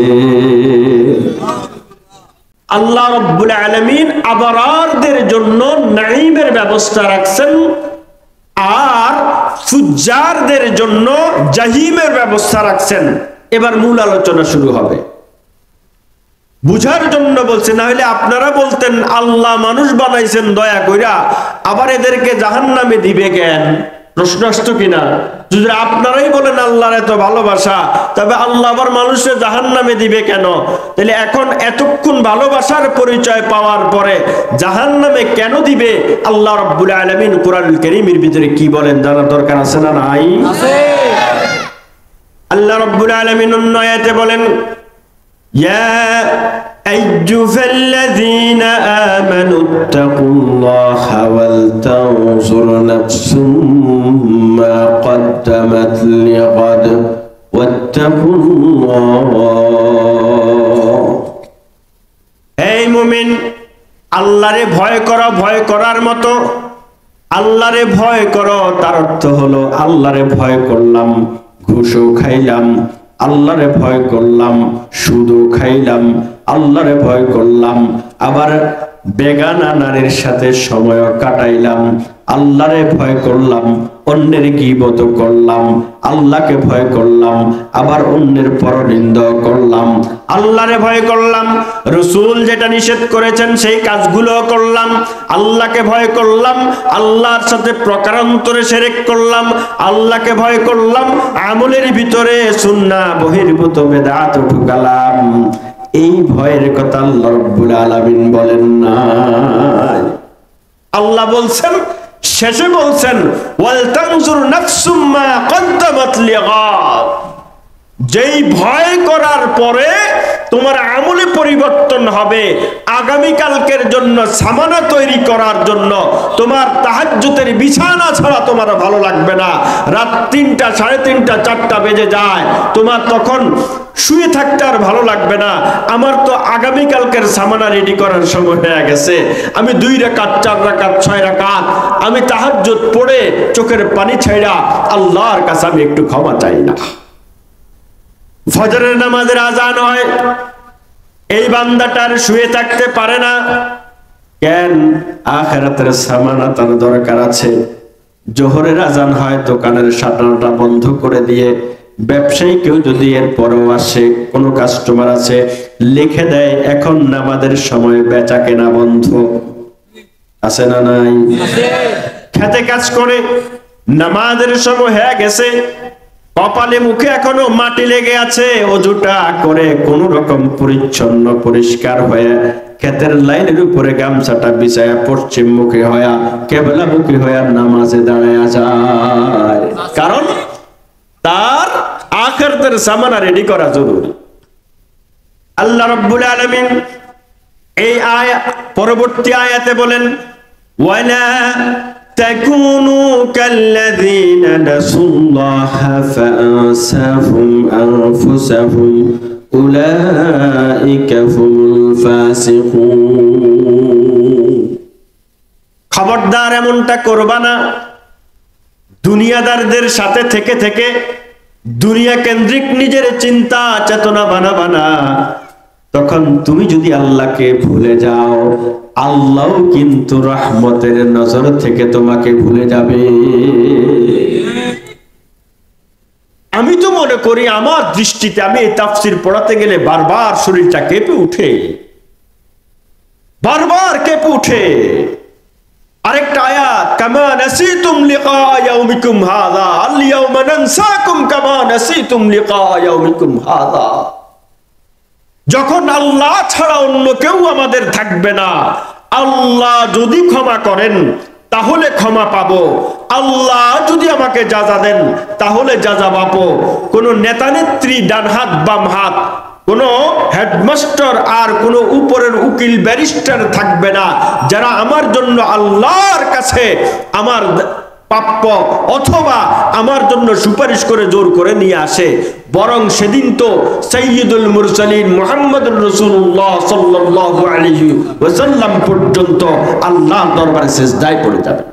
আল্লাহ রাব্বুল আলামিন আবরারদের জন্য নাঈমের ব্যবস্থা রাখছেন, আর ফুজ্জারদের জন্য জাহিমের ব্যবস্থা রাখছেন। এবার মূল আলোচনা শুরু হবে। বুঝার জন্য বলছে, না হলে আপনারা বলতেন আল্লাহ মানুষ বানাইছেন দয়া কইরা, আবার এদেরকে জাহান্নামে দিবে কেন? প্রশ্ন আসতো কিনা? যদি আপনারাই বলেন আল্লাহর এত ভালোবাসা, তবে আল্লাহ আবার মানুষের জাহান্নামে দিবে কেন? তাহলে এখন এতক্ষণ ভালোবাসার পরিচয় পাওয়ার পরে জাহান্নামে কেন দিবে? আল্লাহ রাব্বুল আলামিন কোরআনুল কারীমের ভিতরে কি বলেন জানার দরকার আছে না নাই? আছে। আল্লাহ রাব্বুল আলামিন অন্য আয়াতে বলেন, يا أيها الذين آمنوا اتقوا الله ولتنظر نفس ما قدمت لغد واتقوا الله। এই মুমিন, আল্লাহরে ভয় করো। ভয় করার মতো আল্লাহরে ভয় করো, তার অর্থ হলো আল্লাহরে ভয় করলাম, ঘুষও খাইলাম, আল্লাহরে ভয় করলাম, সুদও খাইলাম, আল্লাহরে ভয় করলাম, আবার বেগানা নারীর সাথে সময় কাটাইলাম, আল্লাহরে ভয় করলাম, অন্যের গীবত করলাম, আল্লাহকে ভয় করলাম, আবার অন্যের পরনিন্দা করলাম, আল্লাহরে ভয় করলাম, রাসূল যেটা নিষেধ করেছেন সেই কাজগুলো করলাম, আল্লাহকে ভয় করলাম, আল্লাহর সাথে প্রকারান্তরে শিরক করলাম, আল্লাহকে ভয় করলাম, আমলের ভিতরে সুন্নাহ বহির্ভূত বিদআত ঢুকালাম। এই ভয়ের কথা আল্লাহ রাব্বুল আলামিন বলেন না। আল্লাহ বলছেন শেষে বলছেন ওয়াল তানজুর নাফসুম মা কদ্দামাত লিগাদ, যেই ভয় করার পরে তোমার আমলে পরিবর্তন হবে, আগামী কালকের জন্য সামানা তৈরি করার জন্য। তোমার তাহাজ্জুদের বিছানা ছাড়া তোমার ভালো লাগবে না, রাত 3টা, 3:30, 4টা বেজে যায়, তোমার তখন শুয়ে থাকতে আর ভালো লাগবে না। আমার তো আগামী কালকের সামানা রেডি করার সময় হয়ে গেছে, আমি 2 রাকাত, 4 রাকাত, 6 রাকাত আমি তাহাজ্জুদ পড়ে চোখের পানি ছাইড়া আল্লাহর কাছে আমি একটু ক্ষমা চাই না। ফজরের নামাজের আজান হয়, এই বান্দাটার শুয়ে থাকতে পারে না। কেন? আখিরাতের সামানা তার দরকার আছে। জোহরের আজান হয়, দোকানের শাটারটা বন্ধ করে দিয়ে ব্যবসায়ী কেউ যদি এর পরেও আসে, কোনো কাস্টমার আছে, লিখে দেয় এখন নামাজের সময় বেচা কেনা বন্ধ। আছে না নাই? খেতে কাজ করে, নামাজের সময় হয়ে গেছে, কপালে মুখে এখনো মাটি লেগে আছে, অজুটা করে কোন রকম পরিচ্ছন্ন পরিষ্কার হয়ে ক্ষেতের লাইনের উপরে গামছাটা বিছায়া পশ্চিম মুখে হয়া কেবলা মুখী হয়ে নামাজে দাঁড়ায়া যায়। কারণ তার আখিরাতের সামানা রেডি করা জরুরি। আল্লাহ রাব্বুল আলামিন এই আয়াত পরবর্তী আয়াতে বলেন ওয়ালা تكونوا كالذين نسوا الله فأنساهم أنفسهم أولئك هم الفاسقون। খবরদার এমনটা করবা না, দুনিয়াদারদের সাথে থেকে থেকে দুনিয়া কেন্দ্রিক নিজের চিন্তা চেতনা বানাবা না। তখন তুমি যদি আল্লাহকে ভুলে যাও, আল্লাহ কিন্তু রহমতের নজর থেকে তোমাকে ভুলে যাবে। আমি তো মনে করি আমার দৃষ্টিতে আমি এই তাফসীর পড়াতে গেলে বারবার শরীরটা কেঁপে উঠে, বারবার কেঁপে উঠে। আরেকটা আয়াত কামা নাসিতুম লিকা ইয়াউমিকুম হাযা আল ইয়াউমা নানসাকুম কামা নাসিতুম লিকা ইয়াউমিকুম হাযা। যখন আল্লাহ ছাড়া অন্য কেউ আমাদের থাকবে না, আল্লাহ যদি ক্ষমা করেন তাহলে ক্ষমা পাবো, আল্লাহ যদি আমাকে যাজা দেন তাহলে যাজা পাবো। কোন নেতা নেত্রী ডান হাত বাম হাত, কোন হেডমাস্টার আর কোন উপরের উকিল ব্যারিস্টার থাকবে না, যারা আমার জন্য আল্লাহর কাছে আমার প্রাপ্য অথবা আমার জন্য সুপারিশ করে জোর করে নিয়ে আসে। বরং সেদিন তো সাইয়্যিদুল মুরসালিন মুহাম্মদুর রাসূলুল্লাহ সাল্লাল্লাহু আলাইহি ওয়াসাল্লাম পর্যন্ত আল্লাহর দরবারে সিজদায় পড়ে যাবে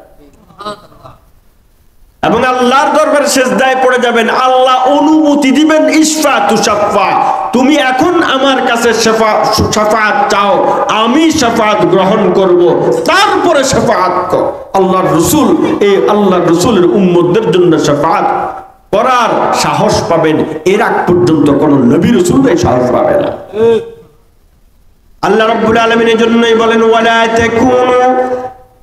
এবং আল্লাহর দরবারে সিজদায় পড়ে যাবেন। আল্লাহ অনুমতি দিবেন, ইশফা তুশাফা, তুমি এখন আমার কাছে শাফাআত চাও, আমি শাফাআত গ্রহণ করব, তারপরে শাফাআত কর। আল্লাহর রাসূল এই আল্লাহর রাসূলের উম্মতদের জন্য শাফাআত করার সাহস পাবেন, এর আগ পর্যন্ত কোন নবী রাসূল এই সাহস পাবে না। আল্লাহ রাব্বুল আলামিন এর জন্যই বলেন ওয়ালা তাকুনু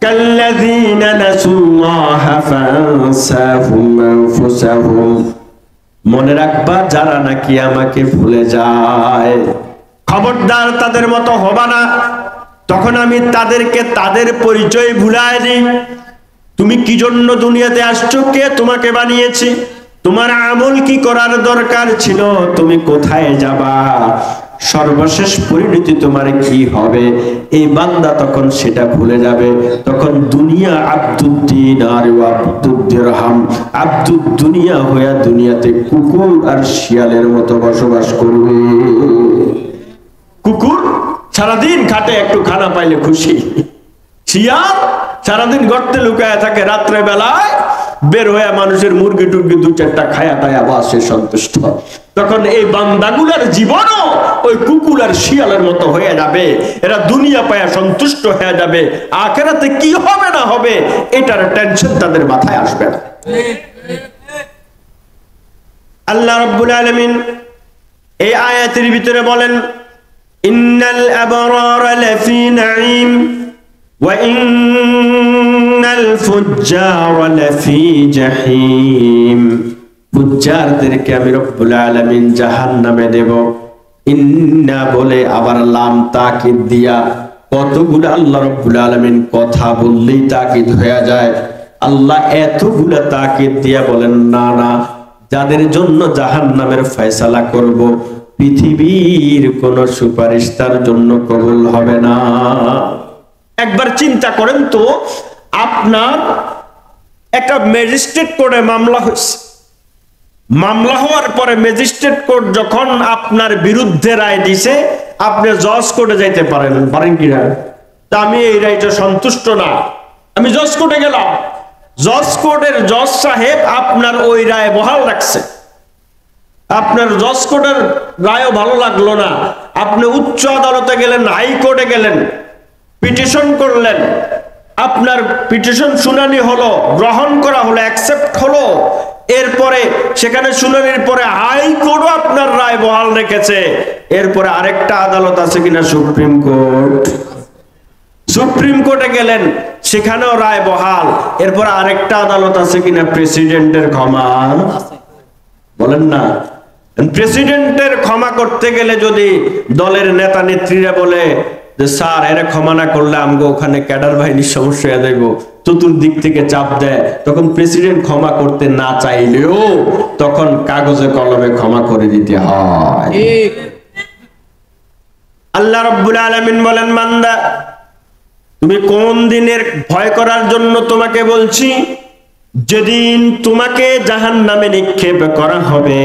কাল্লাযীনা নাসুল্লাহা ফাআনসাহুম আনফুসাহুম। মনে রাখবা যারা নাকি আমাকে ভুলে যায়, খবরদার তাদের মতো হবা না। তখন আমি তাদেরকে তাদের পরিচয় ভুলায় দিই। তুমি কি জন্য দুনিয়াতে আসছো, কে তোমাকে বানিয়েছে, তোমার আমল কি করার দরকার ছিল, তুমি কোথায় যাবা, সর্বশেষ পরিণতি তোমার কি হবে, এই বান্দা তখন সেটা ভুলে যাবে। তখন দুনিয়া আব্দুদ দিনার ওয়া আব্দুদ দিরহাম, আব্দুদ দুনিয়া হইয়া দুনিয়াতে কুকুর আর শিয়ালের মতো বসবাস করবে। কুকুর সারাদিন খাটে, একটু খানা পাইলে খুশি। শিয়াল সারাদিন গর্তে লুকায় থাকে, রাত্রে বেলায় বের হয়ে মানুষের মুরগি টুরগি 2-4টা খায়া টায়া বাসে সন্তুষ্ট। তখন এই বান্দাগুলার জীবনও ওই কুকুর আর শিয়ালের মতো হয়ে যাবে। এরা দুনিয়া পায়া সন্তুষ্ট হয়ে যাবে, আখিরাতে কি হবে না হবে এটার টেনশন তাদের মাথায় আসবে না। আল্লাহ রাব্বুল আলামিন এই আয়াতের ভিতরে বলেন ইন্নাল আবরারা লাফি নাঈম ওয়া ইন্নাল ফুজ্জারা লাফি জাহিম। ফুজ্জারদেরকে আমি রব্বুল আলামিন জাহান্নামে দেব। ইন্না বলে আবার লাম তাকিদ দিয়া, কতগুলো আল্লাহ রব্বুল আলামিন কথা বললেই তাকিদ হয়ে যায়। আল্লাহ এতগুলা তাকিদ দিয়া বলেন, না না, যাদের জন্য জাহান্নামের ফয়সালা করব, পৃথিবীর কোন সুপারিশ তার জন্য কবুল হবে না। একবার চিন্তা করেন তো, আপনার একটা ম্যাজিস্ট্রেট কোর্টে মামলা হয়েছে, মামলা হওয়ার পরে ম্যাজিস্ট্রেট কোর্ট যখন আপনার বিরুদ্ধে রায় দিছে, আপনি জজ কোর্টে যাইতে পারেন কিনা? তা আমি এই রায়টা সন্তুষ্ট না, আমি জজ কোর্টে গেলাম, জজ কোর্টের জজ সাহেব আপনার ওই রায় বহাল রাখছে, আপনার জজ কোর্টের রায়ও ভালো লাগলো না, আপনি উচ্চ আদালতে গেলেন, হাইকোর্টে গেলেন, পিটিশন করলেন, আপনার পিটিশন শুনানি হলো, গ্রহণ করা হলো, অ্যাকসেপ্ট হলো, এরপরে সেখানে শুনানির পরে হাইকোর্টও আপনার রায় বহাল রেখেছে, এরপরে আরেকটা আদালত আছে কিনা, সুপ্রিম কোর্ট, সুপ্রিম কোর্টে গেলেন, সেখানেও রায় বহাল, এরপর আরেকটা আদালত আছে কিনা, প্রেসিডেন্টের ক্ষমা, বলেন না। প্রেসিডেন্টের ক্ষমা করতে গেলে যদি দলের নেতা নেত্রীরা বলে যে স্যার এরা ক্ষমা না করলে আমগো ওখানে ক্যাডার বাহিনীর সমস্যা হয়ে যাইব, চতুর্দিক থেকে চাপ দেয়, তখন প্রেসিডেন্ট ক্ষমা করতে না চাইলেও তখন কাগজে কলমে ক্ষমা করে দিতে হয়। আল্লাহ রাব্বুল আলামিন বলেন, বান্দা তুমি কোন দিনের ভয় করার জন্য তোমাকে বলছি? যেদিন তোমাকে জাহান্নামে নিক্ষেপ করা হবে,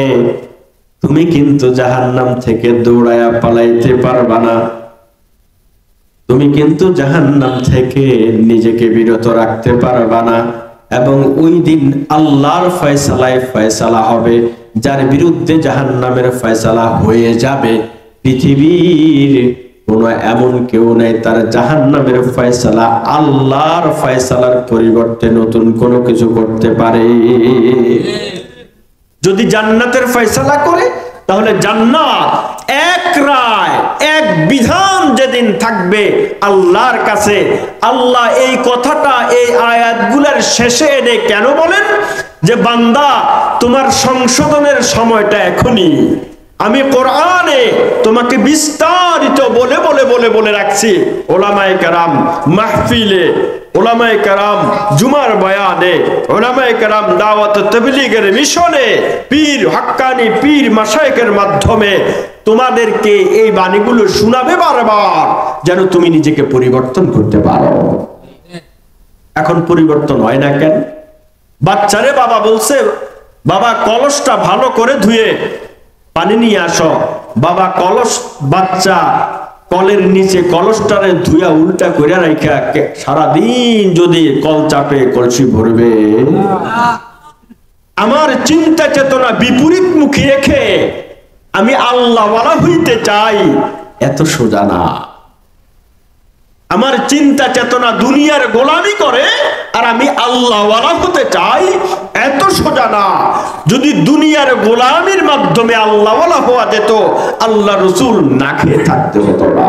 তুমি কিন্তু জাহান্নাম থেকে দৌড়ায়া পালাইতে পারবা না, তুমি কিন্তু জাহান্নাম থেকে নিজেকে বিরত রাখতে পারবা না, এবং ওই দিন আল্লাহর ফয়সালায় ফয়সালা হবে, যার বিরুদ্ধে জাহান্নামের ফয়সালা হয়ে যাবে, পৃথিবীর কোন এমন কেউ নাই তার জাহান্নামের ফয়সালা আল্লাহর ফয়সালার পরিবর্তে নতুন কোনো কিছু করতে পারে। যদি জান্নাতের ফয়সালা করে, তাহলে জান্নাত এক রায়, এক বিধান যেদিন থাকবে আল্লাহর কাছে। আল্লাহ এই কথাটা এই আয়াতগুলোর শেষে এনে কেন বলেন যে বান্দা তোমার সংশোধনের সময়টা এখনই। আমি কোরআনে তোমাকে বিস্তারিত বলে বলে বলে বলে রাখছি, ওলামায়ে কেরাম মাহফিলে, ওলামায়ে কেরাম জুমার বয়ানে, ওলামায়ে কেরাম দাওয়াত তাবলীগের মিশনে, পীর হাক্কানি পীর মাশায়েখের মাধ্যমে তোমাদেরকে এই বাণীগুলো শোনাবে বারবার, যেন তুমি নিজেকে পরিবর্তন করতে পারো। এখন পরিবর্তন হয় না কেন? বাচ্চারে বাবা বলছে, বাবা কলসটা ভালো করে ধুয়ে পানি নিয়ে আসো, বাবা কলস, বাচ্চা কলের নিচে কলসটারে ধুয়া উল্টা করে রাখা সারাদিন যদি কল চাপে কলসি ভরবে? আমার চিন্তা চেতনা বিপরীত মুখী রেখে আমি আল্লাহওয়ালা হইতে চাই, এত সোজা না। আমার চিন্তা চেতনা দুনিয়ার গোলামি করে আর আমি আল্লাহওয়ালা হতে চাই, এত সোজা না। যদি দুনিয়ার গোলামির মাধ্যমে আল্লাহওয়ালা হওয়া যেত, আল্লাহ রসুল না খেয়ে থাকতে হতো না।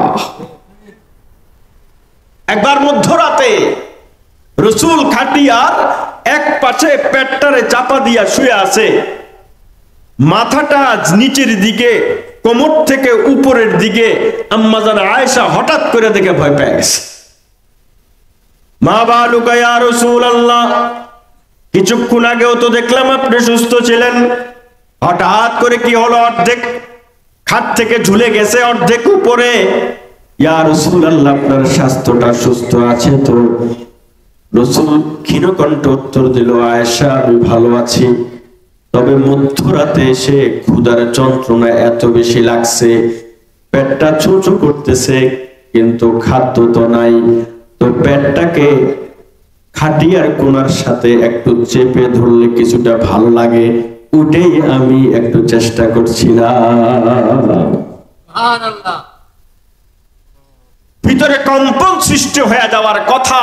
একবার মধ্যরাতে রসুল খাটিয়ার এক পাশে পেটটারে চাপা দিয়া শুয়ে আছে, মাথাটা নিচের দিকে, কোমর থেকে উপরের দিকে। আম্মা জান আয়েশা হঠাৎ করে দেখে ভয় পেয়ে গেছে। মা বালুকা ইয়া রাসূলুল্লাহ, কিছুক্ষণ আগেও তো দেখলাম আপনি সুস্থ ছিলেন, হঠাৎ করে কি হলো? অর্ধেক খাট থেকে ঝুলে গেছে, অর্ধেক উপরে। ইয়া রাসূলুল্লাহ, আপনার স্বাস্থ্যটা সুস্থ আছে তো? রাসূল ক্ষীণকণ্ঠ উত্তর দিল, আয়েশা আমি ভালো আছি, তবে মধ্যরাতে এসে ক্ষুধার যন্ত্রণা এত বেশি লাগছে, পেটটা চোচো করতেছে, কিন্তু খাদ্য তো নাই, তো পেটটাকে খাটিয়ার কোণার সাথে একটু চেপে ধরলে কিছুটা ভালো লাগে, ওটাই আমি একটু চেষ্টা করছিলাম। ভিতরে কম্পন সৃষ্টি হয়ে যাওয়ার কথা।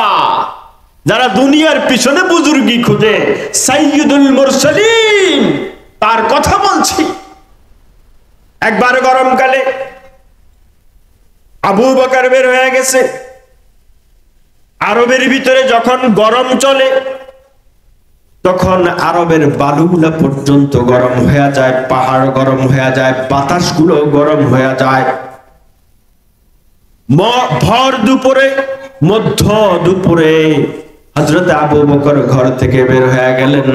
যারা দুনিয়ার পিছনে বুজুর্গি খুঁজে, সাইয়্যিদুল মুরসালিন তার কথা বলছি। একবার গরমকালে আবু বকর বের হয়ে গেছে। আরবের ভিতরে যখন গরম চলে, তখন আরবের বালুগুলা পর্যন্ত গরম হয়ে যায়, পাহাড় গরম হয়ে যায়, বাতাসগুলো গরম হয়ে যায়। ভর দুপুরে, মধ্য দুপুরে হযরত আবু বকর ঘর থেকে বের হয়ে গেলেন,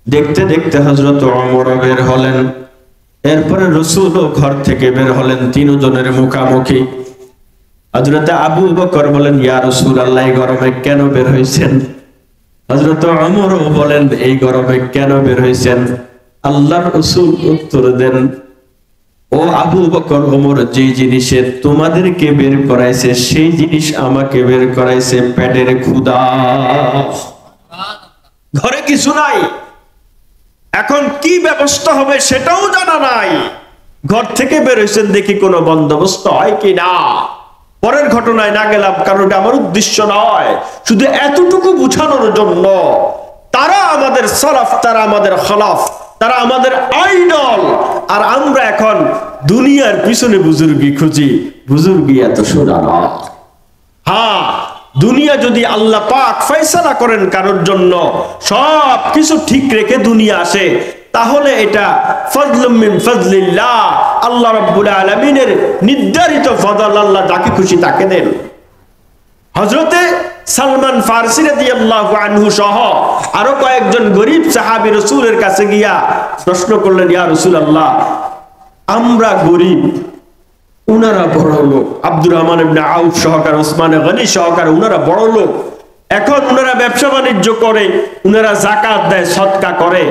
দেখতে দেখতে হযরত ওমর বের হলেন, এরপরে রাসূলও ঘর থেকে বের হলেন, তিনজনের মুখামুখি। হযরত আবু বকর বলেন, ইয়া রাসূলুল্লাহ, এই গরমে কেন বের হইছেন? হযরত ওমরও বলেন, এই গরমে কেন বের হইছেন? আল্লাহর রাসূল উত্তর দেন, ও আবু বকর, ওমর যে জিনিসে তোমাদেরকে বের করাইছে সেই জিনিস আমাকে বের করাইছে, পেটের ক্ষুধা। ঘরে কিছু নাই, এখন কি ব্যবস্থা হবে সেটাও জানা নাই। ঘর থেকে বের হয়েছেন, দেখি কোনো বন্দোবস্ত হয় কি না। পরের ঘটনায় না গেলাম, কারণ এটা আমার উদ্দেশ্য নয়, শুধু এতটুকু বুঝানোর জন্য তারা আমাদের সালাফ, তারা আমাদের খলাফ, তারা আমাদের আইডল, আর আমরা এখন দুনিয়ার পিছনে বুজুর্গি খুঁজি। বুজুর্গি এত সোজা না। হ্যাঁ, দুনিয়া যদি আল্লাহ পাক ফয়সালা করেন কারোর জন্য, সব কিছু ঠিক রেখে দুনিয়া আসে, তাহলে এটা ফজলুম মিন ফজলিল্লাহ, আল্লাহ রাব্বুল আলামিনের নির্ধারিত ফজল। আল্লাহ যাকে খুশি তাকে দেন। হযরতে সালমান ফারসি রাদিয়াল্লাহু আনহু সহ আরো কয়েকজন গরীব সাহাবী রাসূলের কাছে গিয়া প্রশ্ন করলেন, ইয়া রাসূলুল্লাহ, আমরা গরীব, উনারা বড় লোক। আব্দুর রহমান ইবনে আউফ সহকার, ওসমান গনি সহকার, উনারা বড় লোক। এখন উনারা ব্যবসা বাণিজ্য করে, উনারা যাকাত দেয়, সদকা করে,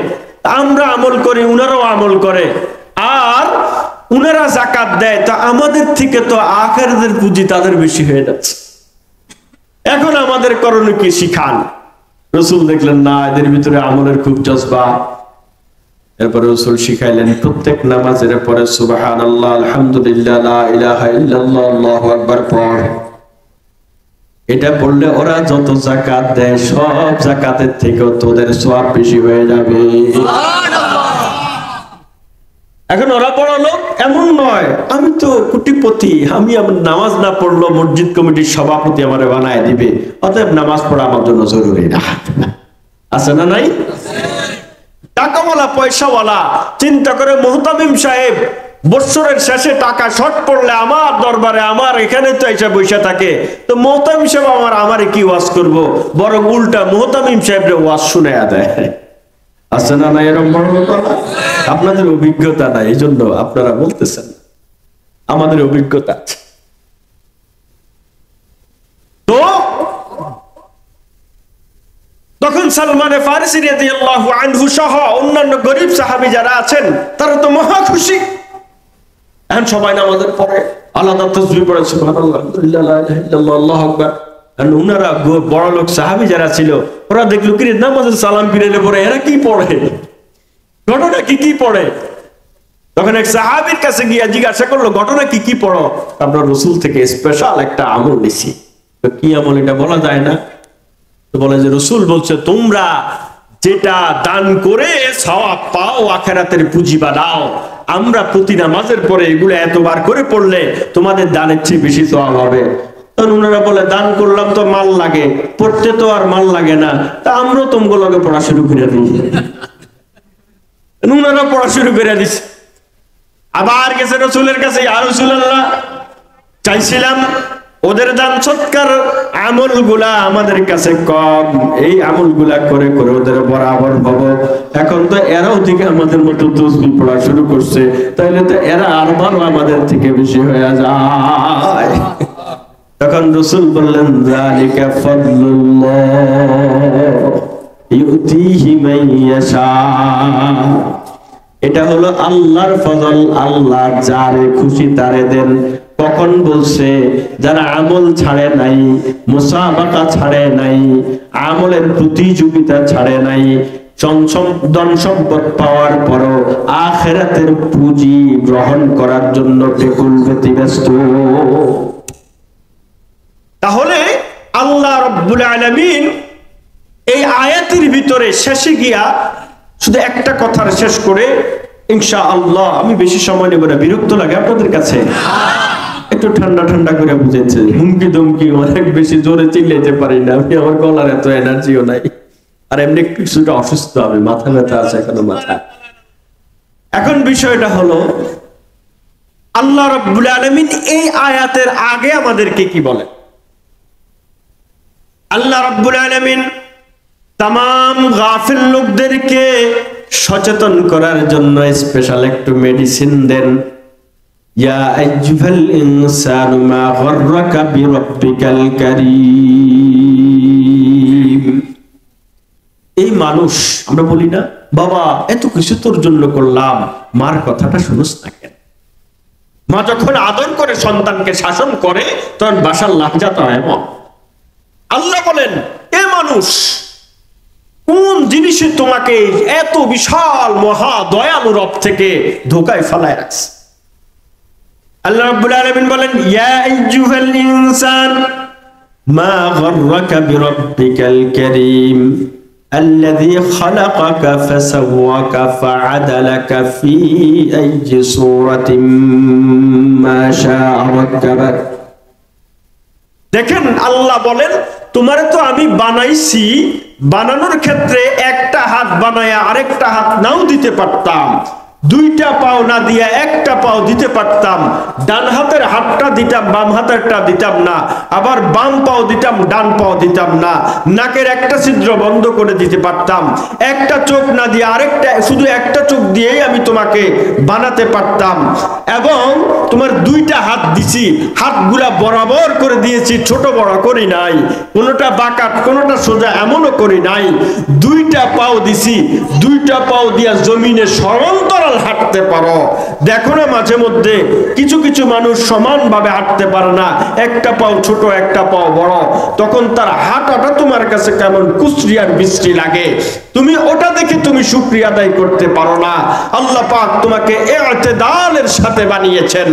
আমরা আমল করি, উনারাও আমল করে। আর উনারা যাকাত দেয়, তা আমাদের থেকে তো আখিরাতের পুঁজি তাদের বেশি হয়ে যাচ্ছে। এখন আমাদের করণীয় কি শিখান। রাসূল দেখলেন না, এদের ভিতরে আমলের খুব জজবা। এরপরে রাসূল শিখাইলেন, প্রত্যেক নামাজের পরে সুবহানাল্লাহ, আলহামদুলিল্লাহ, লা ইলাহা ইল্লাল্লাহ, আল্লাহু আকবার পড়। এটা পড়লে ওরা যত যাকাত দেয়, সব যাকাতের থেকেও তোদের সওয়াব বেশি হয়ে যাবে। এখন ওরা বড় লোক এমন নয়, আমি তো কোটিপতি, আমি নামাজ না পড়লো মসজিদ কমিটির সভাপতি আমারে বানায় দিবে, অতএব নামাজ পড়া আমার জন্য জরুরি না। আছে না নাই? টাকাওয়ালা, পয়সাওয়ালা চিন্তা করে, মুহতামিম সাহেব বছরের শেষে টাকা শর্ট পড়লে আমার দরবারে, আমার এখানে তো এসে বসে থাকে, তো মুহতামিম সাহেব আমারে কি ওয়াজ করবো, বরং উল্টা মুহতামিম সাহেবরে ওয়াজ শুনায়া দেয়। আছে না নাই এরকম বড় কথা? আপনাদের অভিজ্ঞতা নাই, এই জন্য আপনারা বলতেছেন, আমাদের অভিজ্ঞতা আছে। তো তখন সালমানে ফারসি রাদিয়াল্লাহু আনহু সহ অন্যান্য গরীব সাহাবী যারা আছেন, তারা তো মহা খুশি। এখন সবাই নামাজের পরে আলাদা তাসবিহ পড়ে, সুবহানাল্লাহ, আলহামদুলিল্লাহ, লা ইলাহা ইল্লাল্লাহ, আল্লাহু আকবার। আর উনারা বড় লোক সাহাবী যারা ছিল, ওরা দেখলো কি নামাজের সালাম ফিরাইলে পরে এরা কি পড়ে, ঘটনা কি পড়ে। তখন এক সাহাবীর কাছে গিয়া জিজ্ঞাসা করলো, ঘটনা কি পড়ো? আমরা রাসূল থেকে স্পেশাল একটা আমল নিছি। তো কি আমল, এটা বলা যায় না। তো বলে যে রাসূল বলছে, তোমরা যেটা দান করে সওয়াব পাও, আখিরাতের পুঁজি বানাও। আমরা প্রতি নামাজের পরে এগুলো এতবার করে পড়লে তোমাদের দানের চেয়ে বেশি সওয়াব হবে। তখন ওনারা বলে, দান করলাম তো মাল লাগে, পড়তে তো আর মাল লাগে না, তা আমরাও তোমগুলোকে পড়া শুরু করে দিই। ওনারা পড়া শুরু করে দিচ্ছে। আবার গেছে রাসূলের কাছে, ইয়া রাসূলুল্লাহ, চাইছিলাম ওদের দান সৎকার আমলগুলা আমাদের কাছে কম, এই আমলগুলা করে করে ওদের বরাবর হবো। এখন তো এরাও থেকে আমাদের মতো তাসবিহ পড়া শুরু করছে, তাইলে তো এরা আর ভালো আমাদের থেকে বেশি হয়ে যায়। তখন রাসূল বললেন, যালিকা ফাদলুল্লাহ ইউতিহি মান ইয়াশা, এটা হলো আল্লাহর ফজল, আল্লাহ যারে খুশি তারে দেন। কখন বলছে? যারা আমল ছাড়ে নাই, মুসাবাকা ছাড়ে নাই, আমলের প্রতিযোগিতা ছাড়ে নাই, ধন সম্পদ পাওয়ার পরও আখিরাতের পুঁজি গ্রহণ করার জন্য বেকুল ব্যতিব্যস্ত। তাহলে আল্লাহ রাব্বুল আলামিন এই আয়াতের ভিতরে শেষে গিয়া শুধু একটা কথা শেষ করে, ইনশাআল্লাহ আমি বেশি সময় নেব না, বিরক্ত লাগে আপনাদের কাছে, একটু ঠান্ডা ঠান্ডা করে বুঝেছে। হুমকি ধমকি অনেক বেশি জোরে চিল্লাইতে পারি না আমি, আমার গলার এত এনার্জিও নাই, আর এমনি কিছুটা অসুস্থ, আমি মাথা ব্যথা আছে এখনো মাথা। এখন বিষয়টা হলো, আল্লাহ রাব্বুল আলামিন এই আয়াতের আগে আমাদেরকে কি বলে? আল্লাহ রাব্বুল আলামিন তামাম গাফিল লোকদেরকে সচেতন করার জন্য স্পেশাল একটু মেডিসিন দেন। ইয়া আইয়ুহাল ইনসানু মা গাররাকা বিরাব্বিকাল কারীম। এই মানুষ, আমরা বলি না বাবা এত কিছু তোর জন্য করলাম, মার কথাটা শুনোস না কেন? মা যখন আদর করে সন্তানকে শাসন করে তখন বাসার লাহজাটা এমন। আল্লাহ বলেন এ মানুষ কোন জিনিসে তোমাকে এত বিশাল মহা দয়ালু রব থেকে ধোকায় ফেলায় রাখছে। আল্লাহ রাব্বুল আলামিন বলেন ইয়া আইয়ুহাল ইনসান মা গাররাকা বিরাব্বিকাল কারীম الذي خلقك فسواك فعدلك في أي صورة ما شاء ركبك। দেখেন আল্লাহ বলেন তোমারে তো আমি বানাইছি, বানানোর ক্ষেত্রে একটা হাত বানায়া আরেকটা হাত নাও দিতে পারতাম, দুইটা পাও না দিয়া একটা পাও দিতে পারতাম, ডান হাতের হাতটা দিতাম বাম হাতেরটা দিতাম না, আবার বাম পাও দিতাম ডান পাও দিতাম না, নাকের একটা ছিদ্র বন্ধ করে দিতে পারতাম, একটা চোখ না দিয়ে আরেকটা, শুধু একটা চোখ দিয়েই আমি তোমাকে বানাতে পারতাম, এবং তোমার দুইটা হাত দিছি, হাতগুলা বরাবর করে দিয়েছি, ছোট বড় করি নাই, কোনোটা বাঁকা কোনোটা সোজা এমনও করি নাই, দুইটা পাও দিছি, দুইটা পাও দিয়া জমিনে সমান্তরাল হাঁটতে পারো। দেখো না মাঝে মধ্যে কিছু কিছু মানুষ সমানভাবে হাঁটতে পারে না, একটা পাও ছোট একটা পাও বড়, তখন তার হাঁটাটা তোমার কাছে কেমন কুসরি আর বিশ্রী লাগে, তুমি ওটা দেখে তুমি শুকরিয়া আদায় করতে পারো না। আল্লাহ পাক তোমাকে ইতিদালের সাথে বানিয়েছেন,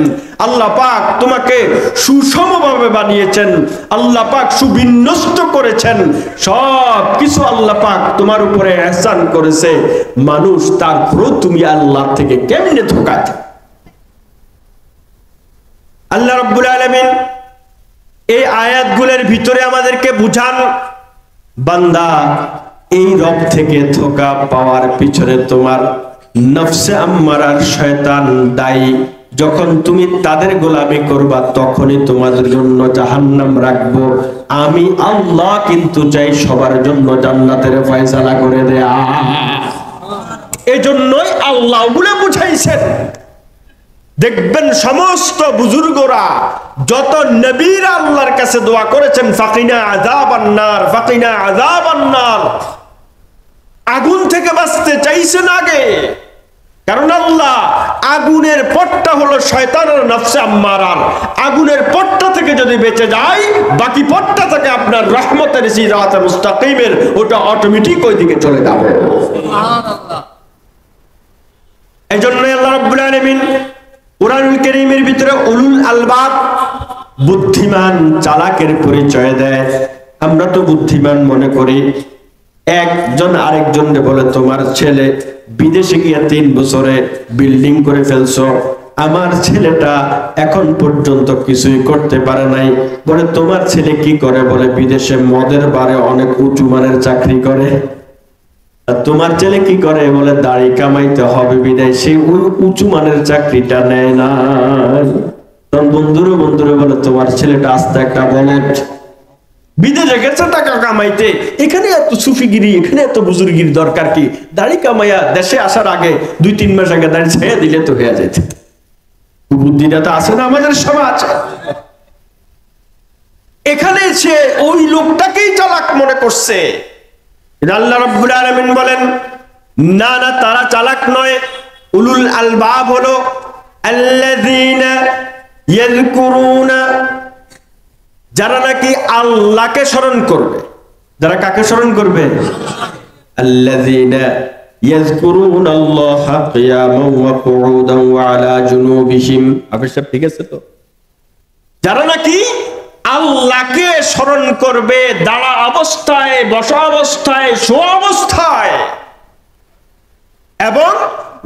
আল্লাহ পাক তোমাকে সুষমভাবে বানিয়েছেন, আল্লাহ পাক সুবিন্যস্ত করেছেন, সব কিছু আল্লাহ পাক তোমার উপরে ইহসান করেছে। মানুষ তারপরও তুমি আল্লাহ থেকে কেমনে ধোঁকা দাও? আল্লাহ রাব্বুল আলামিন এই আয়াতগুলোর ভিতরে আমাদেরকে বুঝান, বান্দা এই রব থেকে ধোঁকা পাওয়ার পিছনে তোমার নফসে আম্মারার শয়তান দায়ী। যখন তুমি তাদের গোলামি করবা তখনই তোমাদের জন্য জাহান্নাম রাখবো। আমি আল্লাহ কিন্তু চাই সবার জন্য জান্নাতের ফয়সালা করে দেয়া। এজন্যই আল্লাহ বলে বুঝাইছেন। দেখবেন সমস্ত বুজুর্গরা যত নবীরা আল্লাহর কাছে দোয়া করেছেন, ফাকিনা আযাবান নার, ফাকিনা আযাবান নার, আগুন থেকে বাঁচতে চাইছেন আগে। কারণ আল্লাহ আগুনের পটটা হলো শয়তানের নফসে আম্মারার, আগুনের পটটা থেকে যদি বেঁচে যায় বাকি পটটা থেকে আপনার রহমতের সিরাতে মুস্তাকিমের ওটা অটোমেটিক ওই দিকে চলে যাবে। সুবহানাল্লাহ। এজন্য আল্লাহ রাব্বুল আলামিন কুরআনুল কারীমের ভিতরে উলুল আলবাব, বুদ্ধিমান চালাকের পরিচয় দেয়। আমরা তো বুদ্ধিমান মনে করি, একজন আরেকজনকে বলে তোমার ছেলে বিদেশে গিয়ে 3 বছরে বিল্ডিং করে ফেলছো, আমার ছেলেটা এখন পর্যন্ত কিছুই করতে পারে নাই। বলে তোমার ছেলে কি করে? বলে বিদেশে মদের বারে অনেক উঁচু মানের চাকরি করে। তোমার ছেলে কি করে? বলে দাড়ি কামাইতে হবে বিদায় সে ওই উঁচু মানের চাকরিটা নেয় না। তখন বন্ধুরে বলে তোমার ছেলেটা আস্তে একটা বলদ, বিদেশে গেছে টাকা কামাইতে, এখানে এত সুফিগিরি, এখানে এত বুজুর্গির দরকার কি? দাড়ি কামাইয়া দেশে আসার আগে 2-3 মাস আগে দাড়ি ছেড়ে দিলে তো হয়ে যেত। বুদ্ধিটা তো আছে না আমাদের সমাজ। এখানে সে ওই লোকটাকেই চালাক মনে করছে। আল্লাহ রাব্বুল আলামিন বলেন না না, তারা চালাক নয়। উলুল আলবাব হলো আল্লাযীনা ইয়াযকুরুনা, যারা নাকি আল্লাহকে স্মরণ করবে। যারা কাকে স্মরণ করবে? আল্লাযীনা ইয়াযকুরুনাল্লাহা কিয়ামান ওয়া কুউদান ওয়া আলা জুনুবিহিম। আপনি সব ঠিক আছে তো? যারা নাকি আল্লাহকে স্মরণ করবে দাঁড়া অবস্থায়, বসা অবস্থায়, শোয়া অবস্থায়, এবং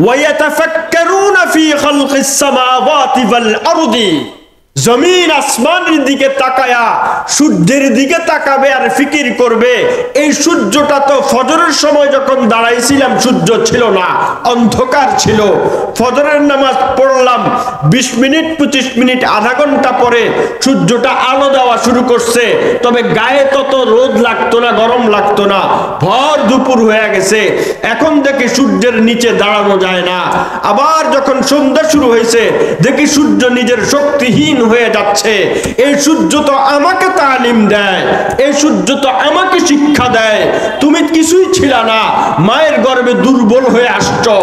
ওয়ায়াতাফাক্কারুনা ফি খালকিস সামাওয়াতি ওয়াল আরদি, জমিন আসমানের দিকে তাকায়া সূর্যের দিকে তাকাবে আর ফিকির করবে, এই সূর্যটা তো ফজরের সময় যখন দাঁড়াইছিলাম সূর্য ছিল না, অন্ধকার ছিল। ফজরের নামাজ পড়লাম 20 মিনিট 25 মিনিট আধা ঘন্টা পরে সূর্যটা আলো দেওয়া শুরু করছে, তবে গায়ে তত রোদ লাগতো না, গরম লাগতো না। ভর দুপুর হয়ে গেছে, এখন দেখি সূর্যের নিচে দাঁড়ানো যায় না। আবার যখন সন্ধ্যা শুরু হয়েছে দেখি সূর্য নিজের শক্তিহীন হয়ে যাচ্ছে। এই সূর্য তো আমাকে তালিম দেয়, এই সূর্য তো আমাকে শিক্ষা দেয়। তুমি কিছুই ছিল না, মায়ের গর্ভে দুর্বল হয়ে আসছো।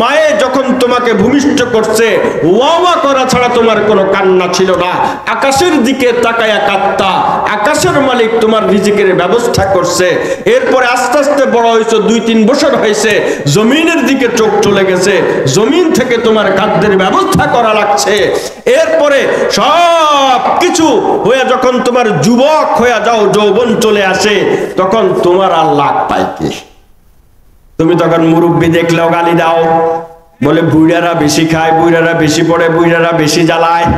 মায়ে যখন তোমাকে ভূমিষ্ঠ করছে ওয়া করা ছাড়া তোমার কোনো কান্না ছিল না, আকাশের দিকে তাকায়া কাঁদতা। আকাশের মালিক তোমার রিজিকের ব্যবস্থা করছে। এরপরে আস্তে আস্তে বড় হয়েছে, 2-3 বছর হয়েছে, জমিনের দিকে চোখ চলে গেছে, জমিন থেকে তোমার খাদ্যের ব্যবস্থা করা লাগছে। এরপরে সব কিছু হয়ে যখন তোমার যুবক হয়ে যাও, যৌবন চলে আসে, তখন তোমার আর লাগ পায় কি? তুমি তখন মুরব্বী দেখলেও গালি দাও, বলে বুড়ারা বেশি খায়, বুড়ারা বেশি পড়ে, বুড়ারা বেশি জ্বালায়।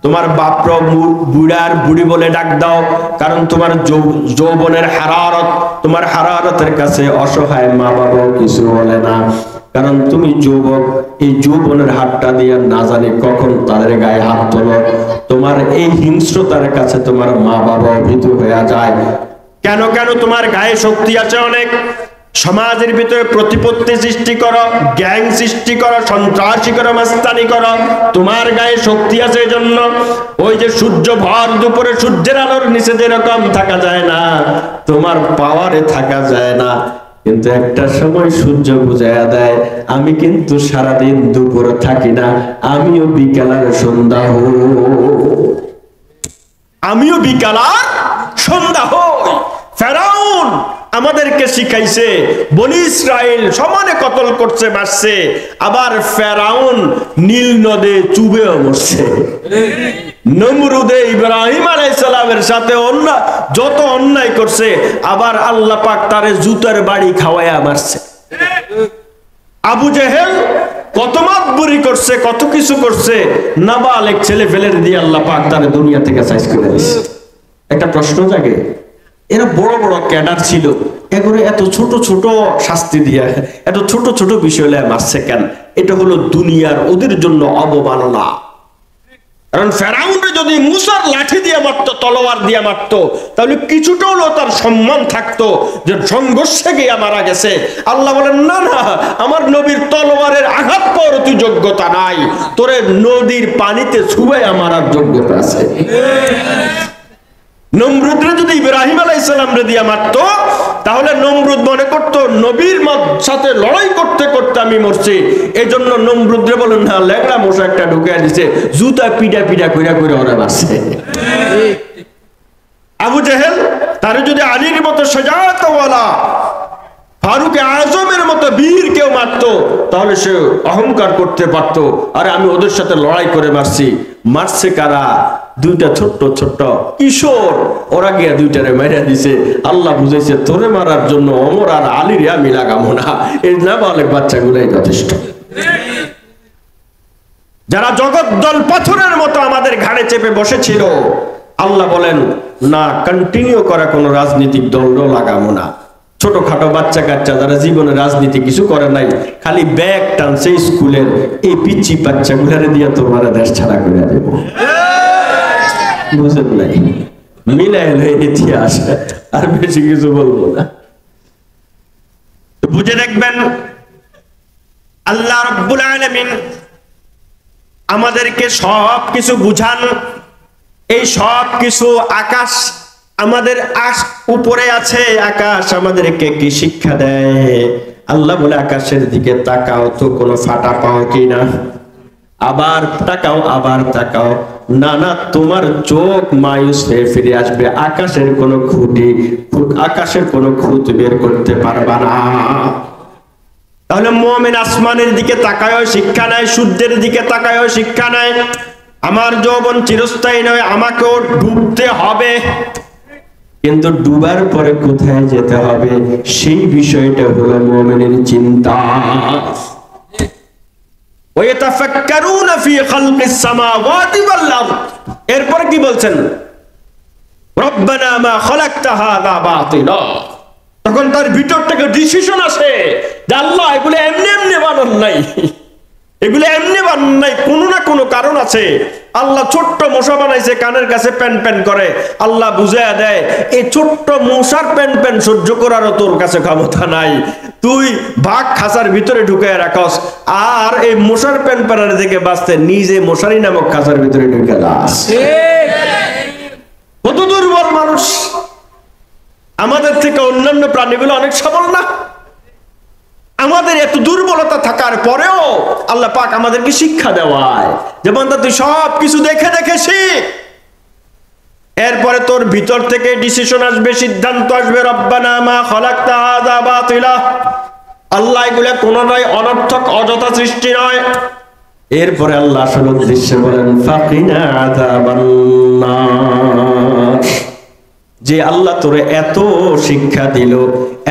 তোমার বাপ্র বুড়ার বুড়ি বলে ডাক দাও, কারণ তোমার যৌবনের হারারত, তোমার হারারতের কাছে অসহায় মা বাবাও কিছু বলে না, কারণ তুমি যুবক। এই যৌবনের হাতটা দিয়ে না জানি কখন তাদের গায়ে হাত তোলো। তোমার এই হিংস্রতার কাছে তোমার মা বাবাও ভীতু হয়ে যায়। কেন কেন? তোমার গায়ে শক্তি আছে অনেক, সমাজের ভিতরে প্রতিপত্তি সৃষ্টি করো, গ্যাং সৃষ্টি করো, সন্ত্রাসী করো, মাস্তানি করো, তোমার গায়ে শক্তি আছে। এই জন্য ওই যে সূর্য ভর দুপুরে সূর্যের আলোর নিচে যেরকম থাকা যায় না, তোমার পাওয়ারে থাকা যায় না, কিন্তু একটা সময় সূর্য বুঝাইয়া দেয় আমি কিন্তু সারাদিন দুপুরে থাকি না, আমিও বিকাল আর সন্ধ্যা হই, আমিও বিকাল আর সন্ধ্যা হই। ফেরাউন আমাদেরকে শিখাইছে, বনি ইসরাইল সমানে কতল করছে, মারছে। আবার ফেরাউন নীল নদে চুবেও মরছে। নমরুদে ইব্রাহিম আলাইহিস সালামের সাথে যত অন্যায় করছে, আবার আল্লাহ পাক তারে জুতার বাড়ি খাওয়ায়া মারছে। আবু জেহেল কত মাতবুরি করছে, কত কিছু করছে, নাবালেগ ছেলে ফেলে দিয়ে আল্লাহ পাক তারে দুনিয়া থেকে সাইজ করে দিয়েছে। একটা প্রশ্ন জাগে, এরা বড় বড় ক্যাডার ছিল, এগুলো এত ছোট ছোট শাস্তি দিয়ে, এত ছোট ছোট বিষয় মারছে কেন? এটা হলো দুনিয়ার ওদের জন্য অবমাননা। কারণ ফেরাউনরে যদি মুসার লাঠি দিয়ে মারতো, তলোয়ার দিয়ে মারতো, তাহলে কিছুটা হলো তার সম্মান থাকতো যে সংঘর্ষে গিয়ে মারা গেছে। আল্লাহ বলেন না না, আমার নবীর তলোয়ারের আঘাত পাওয়ার তুই যোগ্যতা নাই, তোরে নদীর পানিতে ছুঁয়ে মারার যোগ্যতা আছে। নমরুদরে যদি ইব্রাহিম আলাইহিস সালাম রে দিয়া মারতো, তাহলে নমরুদ মনে করতো নবীর সাথে লড়াই করতে করতে আমি মরছি। এই জন্য নমরুদরে বলেন না, লেগড়া মশা একটা ঢুকে দিছে, জুতা পিটা পিটা কইরা কইরা ওরা মারছে। আবু জেহেল তারে যদি আলীর মতো সাজাতওয়ালা, ফারুকে আজমের মতো বীর কেউ মারতো, তাহলে সে অহংকার করতে পারতো, আরে আমি ওদের সাথে লড়াই করে মারছি। মারছে কারা? দুইটা ছোট্ট ছোট্ট কিশোর, ওরা গিয়া দুইটারে মাইরা দিছে। আল্লাহ বুঝাইছে তোরে মারার জন্য ওমর আর আলীরে আমি লাগাবো না, এই নাবালেগ বাচ্চাগুলাই যথেষ্ট। যারা জগদ্দল পাথরের মতো আমাদের ঘাড়ে চেপে বসেছিল, আল্লাহ বলেন না, কন্টিনিউ করা কোন রাজনৈতিক দলও লাগাবো না। ছোটখাটো বাচ্চা কাচ্চা যারা জীবনে রাজনীতি কিছু করে নাই, খালি ব্যাগ টানছে স্কুলের, এই পিচ্ছি বাচ্চাগুলারে দিয়ে তোমার দেশ ছাড়া করে দেব। বুঝেন নাই? মিলাইল ইতিহাস, আর বেশি কিছু বলবো না। বুঝে দেখবেন, আল্লাহ রাব্বুল আলামিন আমাদেরকে সব কিছু বুঝান। এই সব কিছু আকাশ আমাদের উপরে আছে, আকাশ আমাদেরকে কি শিক্ষা দেয়? আল্লাহ বলে আকাশের দিকে তাকাও তো কোনো ফাটা পাও কিনা, আবার তাকাও, আবার তাকাও, না না তোমার চোখ মায়ুস হয়ে ফিরে আসবে। আকাশের কোনো খুঁটি, আকাশের কোনো খুঁত বের করতে পারবা না। তাহলে মুমিন আসমানের দিকে তাকায়ও শিক্ষা নেয়, সূর্যের দিকে তাকায়ও শিক্ষা নেয়। আমার যৌবন চিরস্থায়ী নয়, আমাকেও ডুবতে হবে, কিন্তু ডুবার পরে কোথায় যেতে হবে সেই বিষয়টা হলো মুমিনের চিন্তা। ওয়া ইয়াতাফাক্কারুনা ফি খালকিস সামাওয়াতি ওয়াল আরদ। এরপর কি বলছেন? রব্বানা মা খালাকতা হাযা বাতিলা। তখন তার ভিতর থেকে ডিসিশন আসে যে আল্লাহ এগুলো এমনি এমনি বানান নাই, এগুলো এমনি বানান নাই, কোনো না কোনো কারণ আছে। আল্লাহ ছোট্ট মশা বানাইছে, কানের কাছে প্যান প্যান করে, আল্লাহ বুঝাইয়া দেয় এই ছোট্ট মশার প্যান প্যান সহ্য করারও তোর কাছে ক্ষমতা নাই, তুই ভাগ খাঁচার ভিতরে ঢুকে রাখস, আর এই মশার প্যান প্যানের থেকে বাঁচতে নিজে মশারি নামক খাঁচার ভিতরে ঢুকে যাস। কত দুর্বল মানুষ! আমাদের থেকে অন্যান্য প্রাণীগুলো অনেক সবল না? আমাদের এত দুর্বলতা থাকার পরেও আল্লাহ পাক আমাদেরকে শিক্ষা দেওয়ায় যে বান্দা তুই সব কিছু দেখে দেখে শিখ। এরপরে তোর ভিতর থেকে ডিসিশন আসবে, সিদ্ধান্ত আসবে, রব্বানা মা খালাকতা হাযা বাতিলা। আল্লাহ এগুলা কোনটাই অনর্থক অযথা সৃষ্টি নয়। এরপরে আল্লাহ আসল উদ্দেশ্যে বলেন ফাকিনা আযাবান নার। যে আল্লাহ তোরে এত শিক্ষা দিল,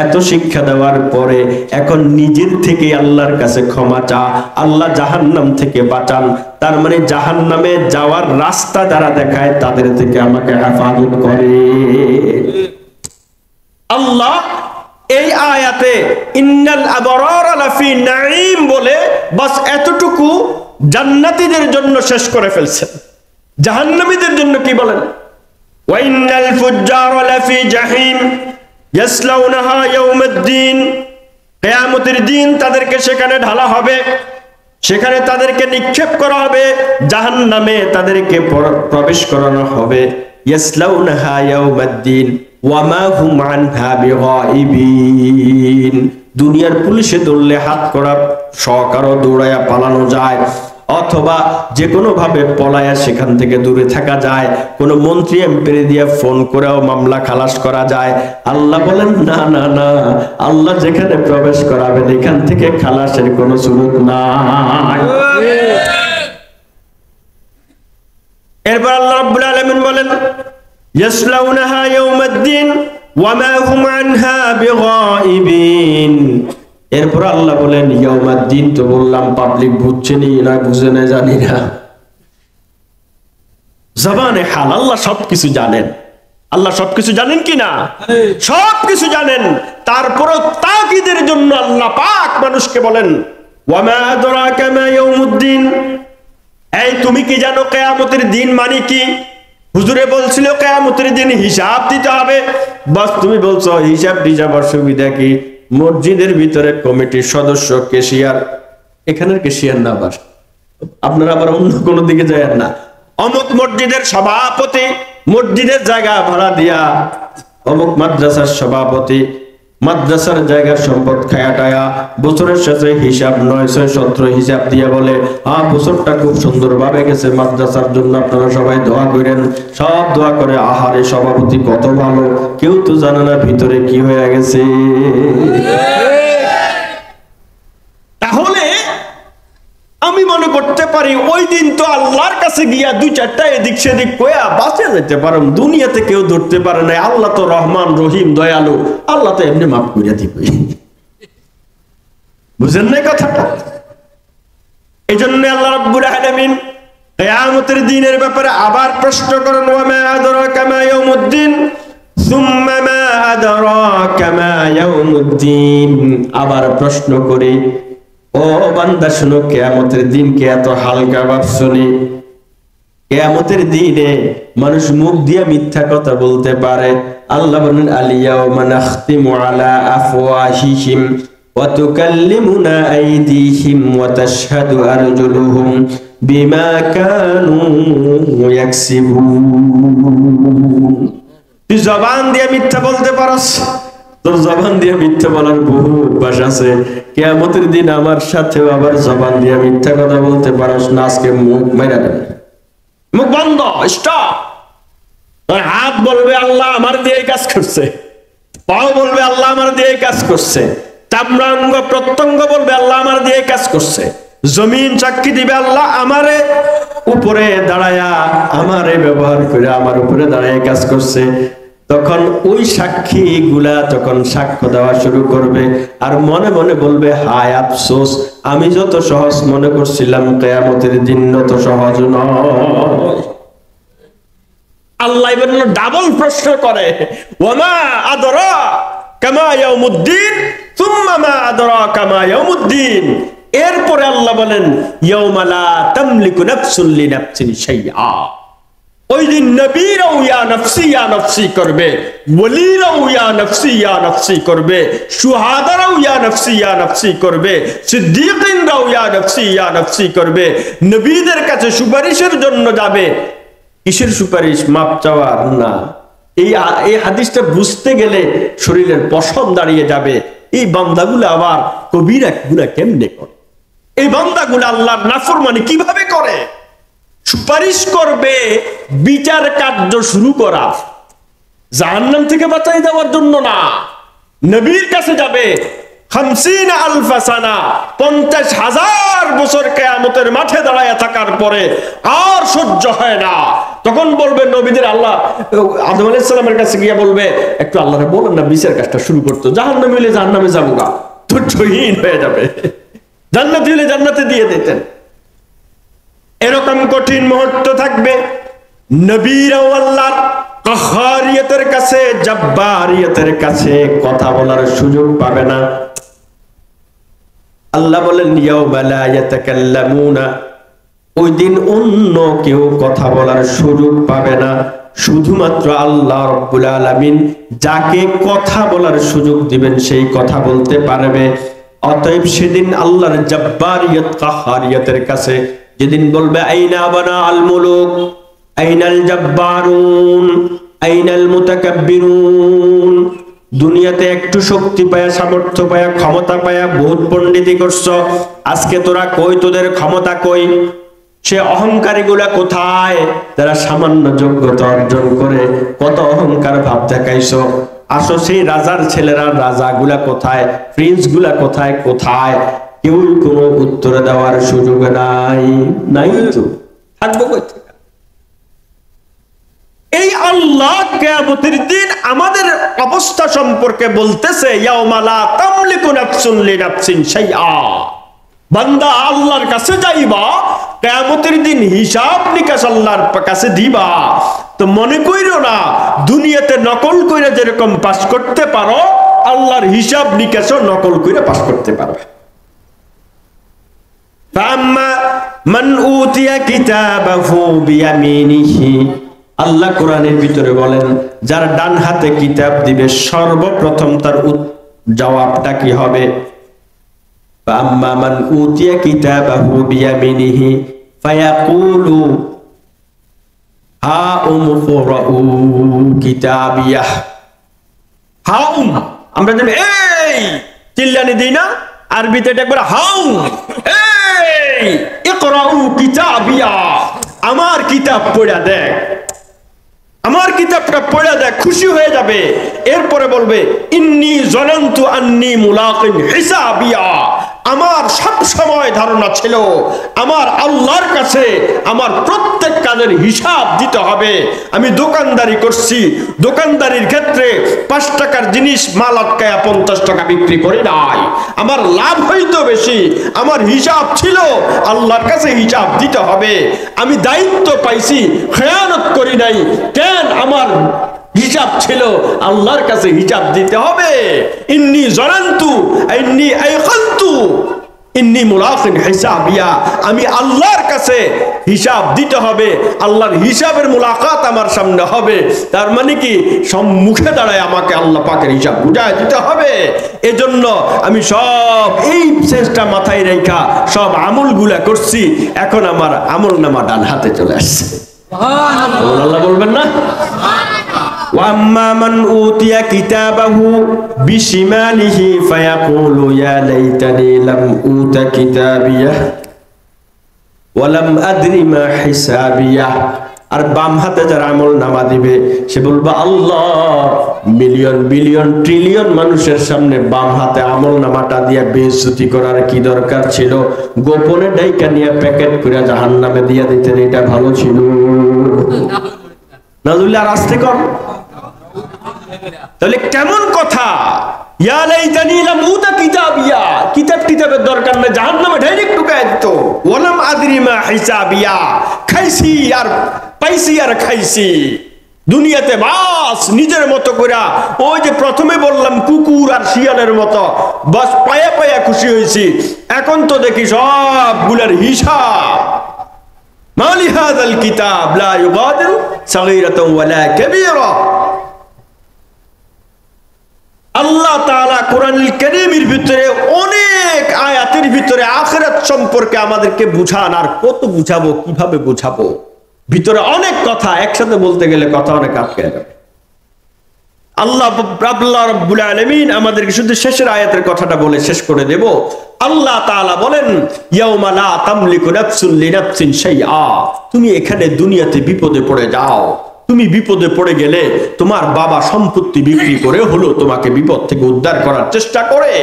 এত শিক্ষা দেওয়ার পরে এখন নিজের থেকে আল্লাহর কাছে ক্ষমা চা, আল্লাহ জাহান্নাম থেকে বাঁচান। তার মানে জাহান্নামে যাওয়ার রাস্তা যারা দেখায় তাদের থেকে আমাকে হেফাজত করে। আল্লাহ এই আয়াতে ইন্নাল আবরারা লাফি নাঈম বলে বাস এতটুকু জান্নাতীদের জন্য শেষ করে ফেলছেন। জাহান্নামীদের জন্য কি বলেন? ওয়াইন্নাল ফুজ্জারা লাফি জাহিম ইয়াসলাউনাহা ইয়াউমাদ্দিন। কিয়ামতের দিন তাদেরকে সেখানে ঢালা হবে, সেখানে তাদেরকে নিক্ষেপ করা হবে, জাহান্নামে তাদেরকে প্রবেশ করানো হবে। ইয়াসলাউনাহা ইয়াউমাদ্দিন ওয়া মা হুম আনহা বিগাইবিন। দুনিয়ার পুলিশে ধরলে হাত করা সহকারও দৌড়ায়া পালানো যায়, অথবা যে কোনো ভাবে পলায়া সেখান থেকে দূরে থাকা যায়, কোন মন্ত্রী এমপি দিয়ে ফোন করেও মামলা খালাস করা যায়। আল্লাহ বলেন না না না, আল্লাহ যেখানে প্রবেশ করাবেন এখান থেকে খালাসের কোনো সুযোগ নাই। এরপর আল্লাহ রাব্বুল আলামিন বলেন ইয়াসলাউনাহা ইয়াউমাদ্দিন ওয়া মা হুম আনহা বিগাইবিন। এরপর আল্লাহ বলেন ইয়াউমাদ্দিন, তো বললাম পাবলিক বুঝছেনি না বুঝে না জানি না, জবানে হাল আল্লাহ সবকিছু জানেন। আল্লাহ সবকিছু জানেন কি না? সবকিছু জানেন। তারপরও তাকিদের জন্য আল্লাহ পাক মানুষকে বলেন ওয়া মা আদরাকা মা ইয়াউমুদ্দিন। এই তুমি কি জানো কিয়ামতের দিন মানে কি? হুজুরে বলছিল কিয়ামতের দিন হিসাব দিতে হবে, বাস তুমি বলছো হিসাব টিসাব অসুবিধা কি? মসজিদের ভিতরে কমিটির সদস্য, কেশিয়ার, এখানের কেশিয়ার না, আবার আপনারা আবার অন্য কোনো দিকে যায় না, অমুক মসজিদের সভাপতি, মসজিদের জায়গা ভাড়া দিয়া অমুক মাদ্রাসার সভাপতি, মাদ্রাসার জায়গার সম্পদ খায়াটায়া বছরের শেষে হিসাব 917 হিসাব দিয়া বলে বছরটা খুব সুন্দর ভাবে গেছে, মাদ্রাসার জন্য আপনারা সবাই দোয়া করেন। সব দোয়া করে, আহারে সভাপতি কত ভালো, কেউ তো জানে না ভিতরে কি হয়ে গেছে। তাহলে আমি মনে করতে পারি ওই দিন তো আল্লাহর কাছে গিয়া 2-4টা এদিক সেদিক কয়া বাঁচে যেতে পারেন, দুনিয়াতে কেউ ধরতে পারে না। আল্লাহ তো রহমান রহিম দয়ালু, আল্লাহ তো এমনি মাফ করিয়া দিবে। বুঝেন না কথাটা? এই জন্য আল্লাহ রাব্বুল আলামিন কিয়ামতের দিনের ব্যাপারে আবার প্রশ্ন করেন ওয়া মা আদরাকা মা ইয়াউমুদ্দিন সুম্মা মা আদরাকা মা ইয়াউমুদ্দিন। আবার প্রশ্ন করে, ও বান্দা শুনো, কিয়ামতের দিনকে এত হালকা ভাবছনি? কিয়ামতের দিনে মানুষ মুখ দিয়ে মিথ্যা কথা বলতে পারে। আল্লাহ বলেন আল-ইয়াওমা নাখতিমু আলা আফওয়াহিহিম ওয়া তুকাল্লিমুনা আইদিহিম ওয়া তাশহাদু আরজুলুহুম বিমা কানু ইয়াকসিবুন। তুই জবান দিয়ে মিথ্যা বলতে পারস, তোর জবান দিয়ে মিথ্যা বলার বহু অভ্যাস আছে। কিয়ামতের দিন আমার সাথেও আবার জবান দিয়ে মিথ্যা কথা বলতে পারস না, আজকে মুখ মাইরা দেবে, মুখ বন্ধ, স্টপ। তোর হাত বলবে আল্লাহ আমার দিয়ে কাজ করছে, পাও বলবে আল্লাহ আমার দিয়ে কাজ করছে, চামড়াঙ্গ প্রত্যঙ্গ বলবে আল্লাহ আমার দিয়ে কাজ করছে, জমিন সাক্ষী দিবে আল্লাহ আমারে উপরে দাঁড়ায়া, আমারে ব্যবহার করে আমার উপরে দাঁড়ায় কাজ করছে। তখন ওই সাক্ষী গুলা তখন সাক্ষ্য দেওয়া শুরু করবে আর মনে মনে বলবে, হায় আফসোস, আমি যত সহজ মনে করছিলাম কিয়ামতের দিন তত সহজ নয়। আল্লাহ এবার ডাবল প্রশ্ন করে, ওয়ামা আদরা কামা ইয়াউমুদ্দিন সুম্মা মা আদরা কামা ইয়াউমুদ্দিন। এরপরে আল্লাহ বলেন, ইয়াউমা লা তামলিকু নাফসুন লিনাফসিন শাইআ। ওই দিন নবীরাও ইয়া নফসি করবে, ওলিরাও ইয়া নফসি করবে, শুহাদারাও ইয়া নফসি করবে, সিদ্দিকিনরাও ইয়া নফসি করবে। নবীদের কাছে সুপারিশের জন্য যাবে। কিসের সুপারিশ? মাপ চাওয়ার না। এই হাদিসটা বুঝতে গেলে শরীরের পশম দাঁড়িয়ে যাবে। এই বান্দাগুলো আবার কবিরা গুনাহ কেমনে করে? এই বান্দাগুলো আল্লাহর নাফরমানি কিভাবে করে? সুপারিশ করবে বিচার কার্য শুরু করা, জাহান্নাম থেকে বাঁচাই দেওয়ার জন্য না। নবীর কাছে যাবে 50,000 সানা, 50,000 বছর কিয়ামতের মাঠে দাঁড়ায় থাকার পরে আর সহ্য হয় না। তখন বলবে নবীদের, আল্লাহ আদম আলাইহিস সালামের কাছে গিয়ে বলবে, একটু আল্লাহরে বলেন না বিচার কাজটা শুরু করতে। জাহান্নামে হলে জাহান্নামে যাবো গা, ধৈর্যহীন হয়ে যাবে। জান্নাতে হলে জান্নাতে দিয়ে দিতেন। এরকম কঠিন মুহূর্ত থাকবে। নবীরাও আল্লাহর কাহারিয়তের কাছে, জব্বারিয়তের কাছে কথা বলার সুযোগ পাবে না। আল্লাহ বলেন, ইয়াউমা লা ইয়াতাকাল্লামুনা, ওই দিন অন্য কেউ কথা বলার সুযোগ পাবে না, শুধুমাত্র আল্লাহ রাব্বুল আলামিন যাকে কথা বলার সুযোগ দিবেন সেই কথা বলতে পারবে। অতএব সেদিন আল্লাহর জব্বারিয়ত কাহারিয়তের কাছে যেদিন বলবে, আইনা বানা আল মুলুক, আইনাল জব্বারুন, আইনাল মুতাকাব্বিরুন। দুনিয়াতে একটু শক্তি পায়া, সামর্থ্য পায়া, ক্ষমতা পায়া বহুত পণ্ডিতি করছো, আজকে তোরা কই? তোদের ক্ষমতা কই? সে অহংকারী গুলা কোথায়? তারা সামান্য যোগ্যতা অর্জন করে কত অহংকার ভাব দেখাইছো। আসো, সেই রাজার ছেলেরা, রাজা গুলা কোথায়? প্রিন্স গুলা কোথায়? কোথায়? কেউ কোনো উত্তর দেওয়ার সুযোগ নাই। নাই তো থাকবো কই থেকে? এই আল্লাহ কিয়ামতের দিন আমাদের অবস্থা সম্পর্কে বলতেছে, ইয়াউমা লা তামলিকু নাফসুন লিনাফসিন শাইআ। বান্দা আল্লাহর কাছে যাইবা, কিয়ামতের দিন হিসাব নিকাশ আল্লাহর কাছে দিবা। তো মনে কইরো না দুনিয়াতে নকল কইরা যেরকম পাস করতে পারো, আল্লাহর হিসাব নিকাশও নকল কইরা পাস করতে পারবে। ফাম্মা মান উতিয়া কিতাবাহু বিয়ামিনিহি, আল্লাহ কোরআনের ভিতরে বলেন, যার ডান হাতে কিতাব দিবে সর্বপ্রথম তার জবাবটা কি হবে? ফাম্মা মান উতিয়া কিতাবাহু বিয়ামিনিহি ফায়াকুলু হাউম কুরউ কিতাবিয়াহ। হাউম আমরা জানি এই চিল্লানি দিই না, আরবিতে এটা একবার হাউম, এই ইকরাউ কিতাবিয়া, আমার কিতাব পড়া দেখ, আমার কিতাবটা পড়া দেখ, খুশি হয়ে যাবে। এরপরে বলবে, ইন্নী জানান্তু আন্নী মুলাকিন হিসাবিয়া, আমার সব সময় ধারণা ছিল আমার আল্লাহর কাছে আমার প্রত্যেক কাজের হিসাব দিতে হবে। আমি দোকানদারি করছি, দোকানদারির ক্ষেত্রে 5 টাকার জিনিস মাল আটকায়া 50 টাকা বিক্রি করি নাই, আমার লাভ হইতো বেশি। আমার হিসাব ছিল আল্লাহর কাছে হিসাব দিতে হবে। আমি দায়িত্ব পাইছি, খেয়ানত করি নাই, কেন? আমার হিসাব ছিল আল্লাহর কাছে হিসাব দিতে হবে। ইন্নী জানান্তু ইন্নী আইকানতু ইন্নী মুলাকিন হিসাবিয়া, আমি আল্লাহর কাছে হিসাব দিতে হবে, আল্লাহর হিসাবের মুলাকাত আমার সামনে হবে। তার মানে কি, সম্মুখে দাঁড়ায় আমাকে আল্লাহ পাকের হিসাব বুঝায় দিতে হবে। এজন্য আমি সব এই চেষ্টা মাথায় রেখা সব আমলগুলা করছি। এখন আমার আমল নামা ডান হাতে চলে আসছে। আল্লাহ বলবেন না, ওয়াম্মা মান উতিয়া কিতাবাহু বিশিমালিহি ফায়াকুলু ইয়া লাইতানি লাম উতা কিতাবিয়াহ ওয়া লাম আদরি মা হিসাবিয়াহ। আর বাম হাতে যারা আমল নামা দিবে সে বলবে, আল্লাহ, মিলিয়ন বিলিয়ন ট্রিলিয়ন মানুষের সামনে বাম হাতে আমল নামাটা দিয়ে বেইজ্জতি করার কি দরকার ছিল? গোপনে ডাইকা নিয়ে প্যাকেট করে জাহান্নামে দিয়ে দিতেন, এটা ভালো ছিল। নাজুল্লাহ আর আসতে কম তাহলে কেমন কথা, ইয়া লাইতানি লাম উতা কিতাবিয়া, কিতাব কিতাবের দরকার না, জাহান্নামে ডাইরেক্ট ঢুকায় দিত। ওয়ালাম আদরি মা হিসাবিয়া, খাইছি আর পাইছি আর খাইছি দুনিয়াতে বাস নিজের মতো কইরা, ওই যে প্রথমে বললাম কুকুর আর শিয়ালের মতো বাস পায়া পায়া খুশি হয়েছি, এখন তো দেখি সবগুলার হিসাব। মালি হাযাল কিতাব লা ইউগাদিরু সাগীরাতান ওয়ালা কাবীরা। আল্লাহ তাআলা কোরআনুল কারীমের ভিতরে অনেক আয়াতের ভিতরে আখিরাত সম্পর্কে আমাদেরকে বুঝান, আর কত বুঝাবো, কিভাবে বুঝাবো, ভিতরে অনেক কথা, একসাথে বলতে গেলে কথা অনেক আটকে যাবে। আল্লাহ রাব্বুল আলামিন আমাদেরকে শুধু শেষের আয়াতের কথাটা বলে শেষ করে দেব। আল্লাহ তাআলা বলেন, ইয়াউমা লা তামলিকু নাফসুন লিনাফসিন শাইআ। তুমি এখানে দুনিয়াতে বিপদে পড়ে যাও, তুমি বিপদে পড়ে গেলে তোমার বাবা সম্পত্তি বিক্রি করে হলো তোমাকে বিপদ থেকে উদ্ধার করার চেষ্টা করে,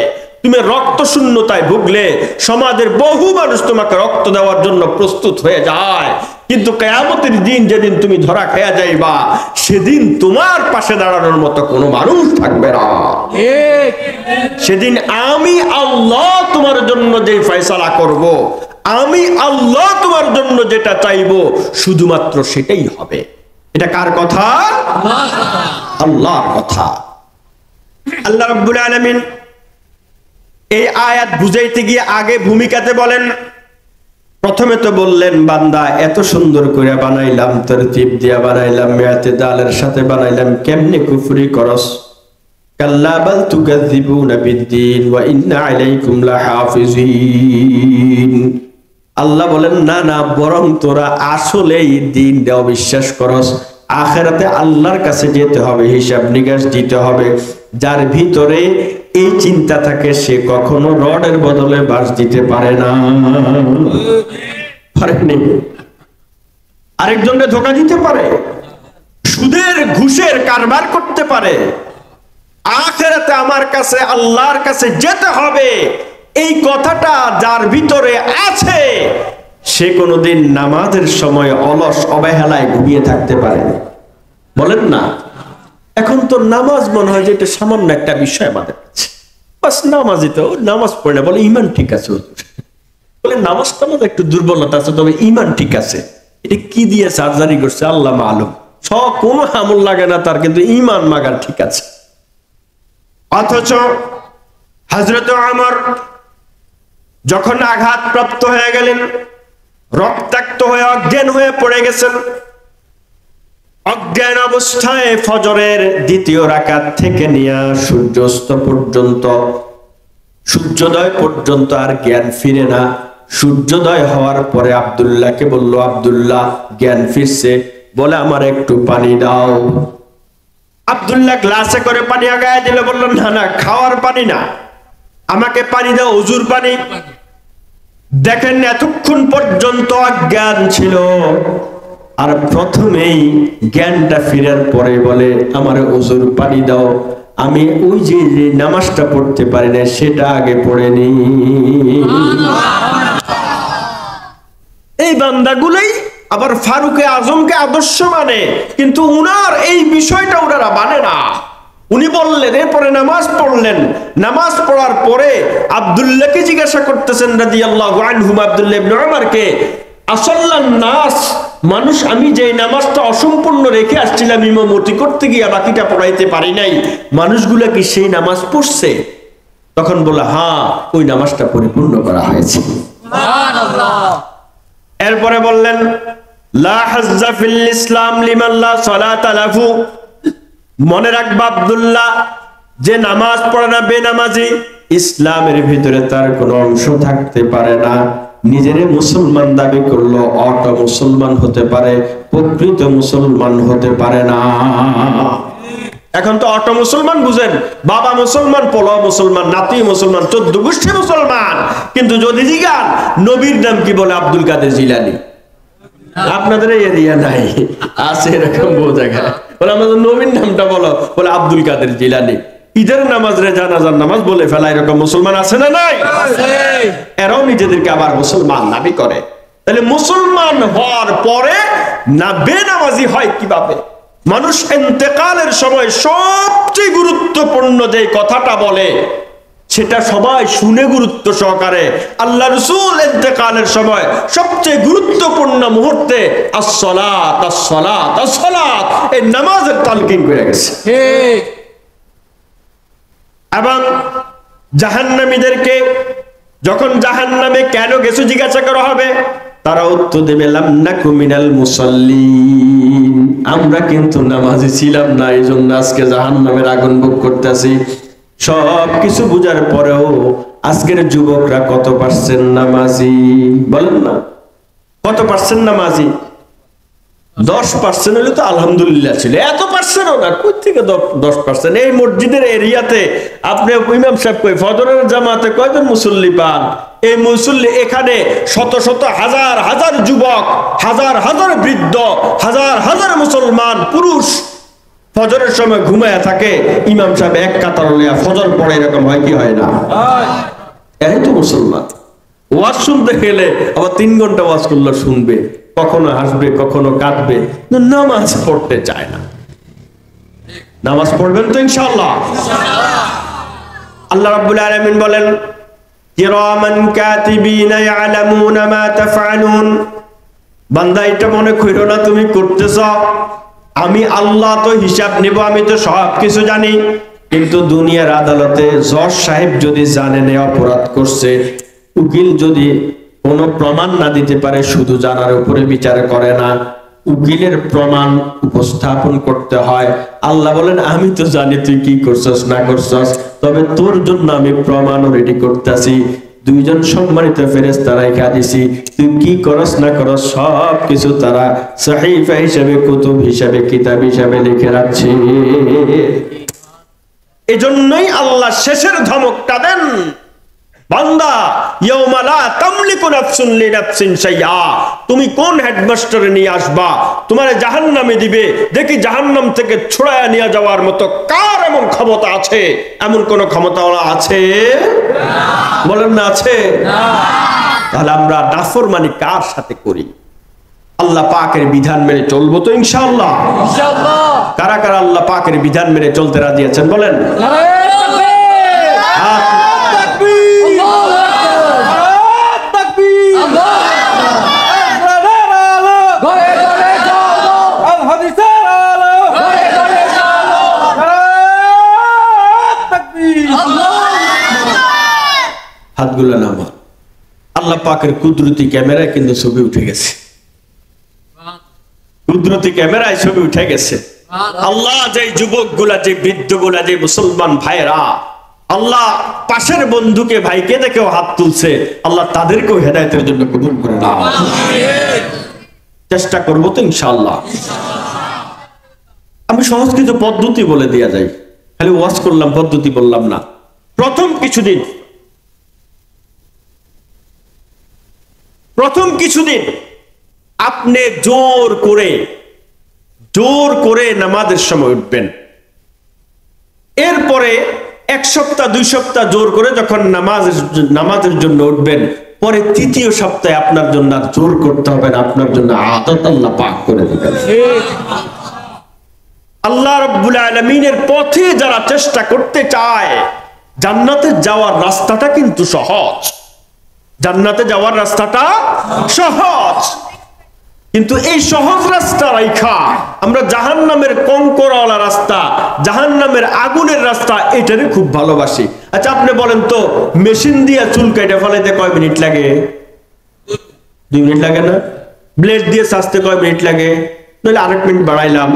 তুমি রক্ত শূন্যতায় ভুগলে সমাজের বহু মানুষ তোমাকে রক্ত দেওয়ার জন্য প্রস্তুত হয়ে যায়, কিন্তু কিয়ামতের দিন যেদিন তুমি ধরা খেয়ে যাইবা, সেদিন তোমার পাশে দাঁড়ানোর মতো কোনো মানুষ থাকবে না। সেদিন আমি আল্লাহ তোমার জন্য যে ফয়সালা করব, আমি আল্লাহ তোমার জন্য যেটা চাইবো শুধুমাত্র সেটাই হবে। এটা কার কথা? আল্লাহর কথা। আল্লাহ রাব্বুল আলামিন এই আয়াত বুঝাইতে গিয়ে আগে ভূমিকাতে বলেন, প্রথমে তো বললেন বান্দা এত সুন্দর করে বানাইলাম, তরতিব দিয়া বানাইলাম, ইতিদালের সাথে বানাইলাম, কেমনে কুফরি করস? কাল্লা বাল তুকাযযিবুনা বিদ্দীন ওয়া ইন্না আলাইকুম লাহাফিজিন। আল্লাহ বলেন না না, বরং তোরা আসলেই দিনটা অবিশ্বাস করস, আখিরাতে আল্লাহর কাছে যেতে হবে, হিসাব নিকাশ দিতে হবে। যার ভিতরে এই চিন্তা থাকে সে কখনো রডের বদলে বাঁশ দিতে পারে না, পারেনি। আরেকজনকে ধোঁকা দিতে পারে, সুদের ঘুষের কারবার করতে পারে। আখিরাতে আমার কাছে আল্লাহর কাছে যেতে হবে, এই কথাটা যার ভিতরে আছে সে কোনোদিন নামাজের সময় অলস অবহেলায় ঘুমিয়ে থাকতে পারে না। বলেন না, এখন তো নামাজ মনে হয় যে এটা সামান্য একটা বিষয় আমাদের কাছে, বাস নামাজই তো, নামাজ পড়ে না, বলে ইমান ঠিক আছে, বলে নামাজটা আমাদের একটু দুর্বলতা আছে, তবে ইমান ঠিক আছে। এটা কি দিয়ে সার্জারি করছে আল্লাহ মালুম, সব কোনো আমল লাগে না তার, কিন্তু ইমান মাগার ঠিক আছে। অথচ হযরত ওমর যখন আঘাতপ্রাপ্ত হয়ে গেলেন, রক্তাক্ত হয়ে অজ্ঞান হয়ে পড়ে গেছেন, অজ্ঞান অবস্থায় ফজরের দ্বিতীয় রাকাত থেকে নিয়ে সূর্যাস্ত পর্যন্ত, সূর্যোদয় পর্যন্ত আর জ্ঞান ফিরে না। সূর্যোদয় হওয়ার পরে আব্দুল্লাহকে বলল, আব্দুল্লাহ জ্ঞান ফিরছে, বলে আমার একটু পানি দাও। আব্দুল্লাহ গ্লাসে করে পানি আগায় দিল, বলল না না, খাওয়ার পানি না, আমাকে পানি দাও, ওযুর পানি। দেখেন এতক্ষণ পর্যন্ত অজ্ঞান ছিল, আর প্রথমেই জ্ঞানটা ফেরার পরে বলে আমার ওযুর পানি দাও, আমি ওই যে নামাজটা পড়তে পারি না সেটা আগে পড়ে নি। এই বান্দাগুলোই আবার ফারুকে আজমকে আদর্শ মানে, কিন্তু উনার এই বিষয়টা উনারা মানে না। উনি বললেন, এরপরে নামাজ পড়লেন, নামাজ পড়ার পরে আব্দুল্লাহকে জিজ্ঞাসা করতেছেন রাদিয়াল্লাহু আনহুম, আব্দুল্লাহ ইবনে উমরকে, আসাল্লান নাস, মানুষ আমি যে নামাজটা অসম্পূর্ণ রেখে আসছিলাম ইমামতি করতে গিয়ে বাকিটা পড়াইতে পারি নাই, মানুষগুলা কি সেই নামাজ পড়ছে? তখন বলে হ্যাঁ, ওই নামাজটা পরিপূর্ণ করা হয়েছে। সুবহানাল্লাহ। এরপরে বললেন লা হাজ্জা ফিল ইসলাম লিমান লা সালাতা লাহু, মনে রাখবা আব্দুল্লাহ, যে নামাজ পড়ে না বেনামাজি, ইসলামের ভিতরে তার কোনো অংশ থাকতে পারে না। নিজের মুসলমান দাবি করলো অটো মুসলমান হতে পারে, প্রকৃত মুসলমান হতে পারে না। এখন তো অটো মুসলমান বুঝেন, বাবা মুসলমান, পোলাও মুসলমান, নাতি মুসলমান, 14 গোষ্ঠী মুসলমান, কিন্তু যদি জিজ্ঞান নবীর নাম কি, বলে আব্দুল কাদের জিলানী। আপনাদের এই এরিয়া নাই, আছে এরকম বহু জায়গায়, বলে আমাদের নবীর নামটা বলো, বলে আব্দুল কাদের জিলানী। ঈদের নামাজ রে জানাজার নামাজ বলে ফেলা, এরকম মুসলমান আছে না নাই? এরাও নিজেদেরকে আবার মুসলমান দাবি করে। তাহলে মুসলমান হওয়ার পরে না বেনামাজি হয় কিভাবে? মানুষ ইন্তেকালের সময় সবচেয়ে গুরুত্বপূর্ণ যে কথাটা বলে সেটা সবাই শুনে গুরুত্ব সহকারে। আল্লাহ রাসূল ইন্তেকালের সময় সবচেয়ে গুরুত্বপূর্ণ মুহূর্তে আসসালাত আসসালাত আসসালাত এই নামাজের তালকিন করে গেছে। ঠিক। এবং জাহান্নামীদেরকে যখন জাহান্নামে কেন গেছো জিজ্ঞাসা করা হবে, তারা উত্তর দেবে লাম নাকু মিনাল মুসাল্লিন, আমরা কিন্তু নামাজি ছিলাম না, এই জন্য আজকে জাহান্নামের আগুন ভোগ করতেছি। সব কিছু বুঝার পরেও আজকের যুবকরা কত পার্সেন্ট নামাজি বলেন না? কত পার্সেন্ট নামাজি? 10% হলে তো আলহামদুলিল্লাহ ছিল, এত পার্সেন্টও না। কই থেকে 10%? এই মসজিদের এরিয়াতে আপনি ইমাম সাহেব কই ফজরের জামাতে কয়জন মুসল্লি পান? এই মুসল্লি এখানে শত শত হাজার হাজার যুবক, হাজার হাজার বৃদ্ধ, হাজার হাজার মুসলমান পুরুষ ফজরের সময় ঘুমায়া থাকে, ইমাম সাহেব এক কাতার লইয়া ফজর পড়ে, এরকম হয় কি হয় না? এরাই তো মুসলমান। ওয়াজ শুনতে গেলে আবার 3 ঘন্টা ওয়াজ করলে শুনবে, কখনো হাসবে কখনো কাঁদবে, নামাজ পড়তে চায় না। নামাজ পড়বেন তো ইনশাআল্লাহ? আল্লাহ রাব্বুল আলামিন বলেন কিরামান কাতিবিনা ইয়ালামুনা মা তাফআলুন, বান্দা এটা মনে কইরো না তুমি করতেছ, আমি আল্লাহ তো হিসাব নেব, আমি তো সব কিছু জানি। কিন্তু দুনিয়ার আদালতে জজ সাহেব যদি জানেন অপরাধ করছে, উকিল যদি কোনো প্রমাণ না দিতে পারে, শুধু জানার উপরে বিচার করে না, উকিলের প্রমাণ উপস্থাপন করতে হয়। আল্লাহ বলেন আমি তো জানি তুই কি করছস না করছস, তবে তোর জন্য আমি প্রমাণও রেডি করতেছি। 2 জন সম্মানিত ফেরেশতা রাইখা দিছি, তুই কি করস না করস সব কিছু তারা সহিফা হিসাবে, কুতুব হিসাবে, কিতাব হিসাবে লিখে রাখছে। এজন্যই আল্লাহ শেষের ধমকটা দেন, বান্দা ইয়াউমা লা তামলিকু নাফসুন লিনাফসিন শাইআ, তুমি কোন হেডমাস্টারে নিয়ে আসবা, তোমারে জাহান্নামে দিবে, দেখি জাহান্নাম থেকে ছুড়ায়া নিয়ে যাওয়ার মতো কার এমন ক্ষমতা আছে? এমন কোন ক্ষমতা আছে? বলেন না আছে? তাহলে আমরা নাফরমানি কার সাথে করি? আল্লাহ পাকের বিধান মেনে চলবো তো ইনশাআল্লাহ? ইনশাআল্লাহ। কারা কারা আল্লাহ পাকের বিধান মেনে চলতে রাজি আছেন বলেন? হাতগুলো নামা। আল্লাহ পাকের কুদরতি ক্যামেরায় কিন্তু ছবি উঠে গেছে, কুদরতি ক্যামেরায় ছবি উঠে গেছে। আল্লাহ যে যুবকগুলা, যে বৃদ্ধগুলা, যে মুসলমান ভাইরা আল্লাহ পাশের বন্ধুকে ভাইকে দেখেও হাত তুলছে, আল্লাহ তাদেরকেও হেদায়েতের জন্য কবুল করে নাও। চেষ্টা করবো তো ইনশাআল্লাহ। আমি সহজ কিছু পদ্ধতি বলে দেয়া যাই, খালি ওয়াজ করলাম পদ্ধতি বললাম না। প্রথম কিছুদিন আপনি জোর করে নামাজের সময় উঠবেন। এরপরে 1 সপ্তাহ 2 সপ্তাহ জোর করে যখন নামাজের জন্য উঠবেন, পরে 3য় সপ্তাহে আপনার জন্য আর জোর করতে হবে না, আপনার জন্য আদত আল্লাহ পাক করে দিবেন। আল্লাহ রাব্বুল আলামিনের পথে যারা চেষ্টা করতে চায়, জান্নাতে যাওয়ার রাস্তাটা কিন্তু সহজ, জান্নাতে যাওয়ার রাস্তাটা সহজ। কিন্তু এই সহজ রাস্তা রাইখা আমরা জাহান্নামের কঙ্করওয়ালা রাস্তা, জাহান্নামের আগুনের রাস্তা, এটারই খুব ভালোবাসি। আচ্ছা আপনি বলেন তো, মেশিন দিয়ে চুল কেটে ফেলাইতে কয় মিনিট লাগে? 2 মিনিট লাগে না? ব্লেড দিয়ে চাচতে কয় মিনিট লাগে? নইলে আরেক মিনিট বাড়াইলাম।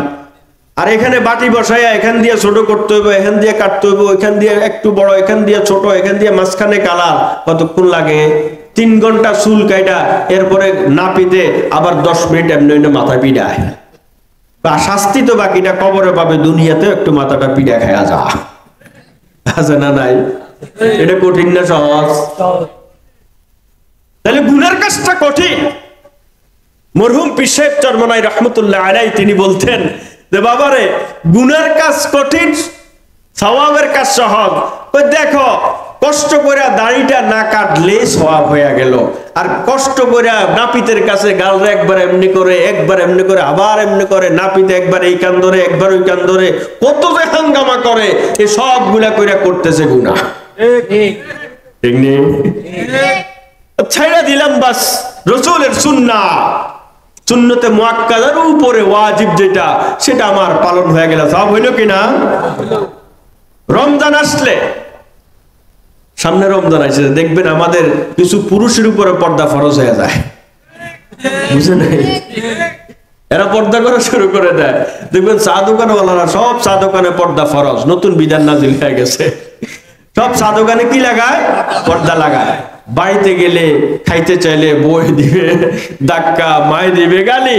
আর এখানে বাটি বসাইয়া এখান দিয়ে ছোট করতে হইব, এখান দিয়ে কাটতে হইব, এখান দিয়ে একটু বড়, এখান দিয়ে ছোট, এখান দিয়ে মাঝখানে কালার, কতক্ষণ লাগে? 3 ঘন্টা চুল কাইটা এরপরে নাপিতে আবার 10 মিনিট এমনি মাথা পিড়ায়। বা শাস্তি তো বাকিটা কবরে পাবে, দুনিয়াতে একটু মাথাটা পিড়া খায়া যা, আছে না নাই? এটা কঠিন না সহজ? তাহলে গুনার কাজটা কঠিন। মরহুম পীর সাহেব চরমনাই রহমতুল্লাহ আলাইহি তিনি বলতেন যে বাবারে, গুনার কাজ কঠিন, সওয়াবের কাজ সহজ। দেখো কষ্ট করে দাড়িটা না কাটলে সওয়াব হয়ে গেল, আর কষ্ট করে নাপিতের কাছে গালরে একবার এমনি করে আবার এমনি করে, নাপিতে একবার এই কান ধরে একবার ওই কান ধরে কত যে হাঙ্গামা করে, এই সবগুলা কইরা করতেছে গুনাহ। ঠিক নেই? ছাইড়া দিলাম বাস রাসূলের সুন্নাহ, সুন্নতে মুআক্কাদার উপরে ওয়াজিব যেটা, সেটা আমার পালন হয়ে গেল। সব হইল কিনা? রমজান আসলে, সামনে রমজান আসছে, দেখবেন আমাদের কিছু পুরুষের উপরে পর্দা ফরজ হয়ে যায়, বুঝে নাই? এরা পর্দা করা শুরু করে দেয়। দেখবেন চা দোকানওয়ালারা সব চা দোকানে পর্দা ফরজ, নতুন বিধান নাজিল হয়ে গেছে। সব চা দোকানে কি লাগায়? পর্দা লাগায়। বাড়িতে গেলে খাইতে চাইলে বই দিবে ধাক্কা, মায় দিবে গালি,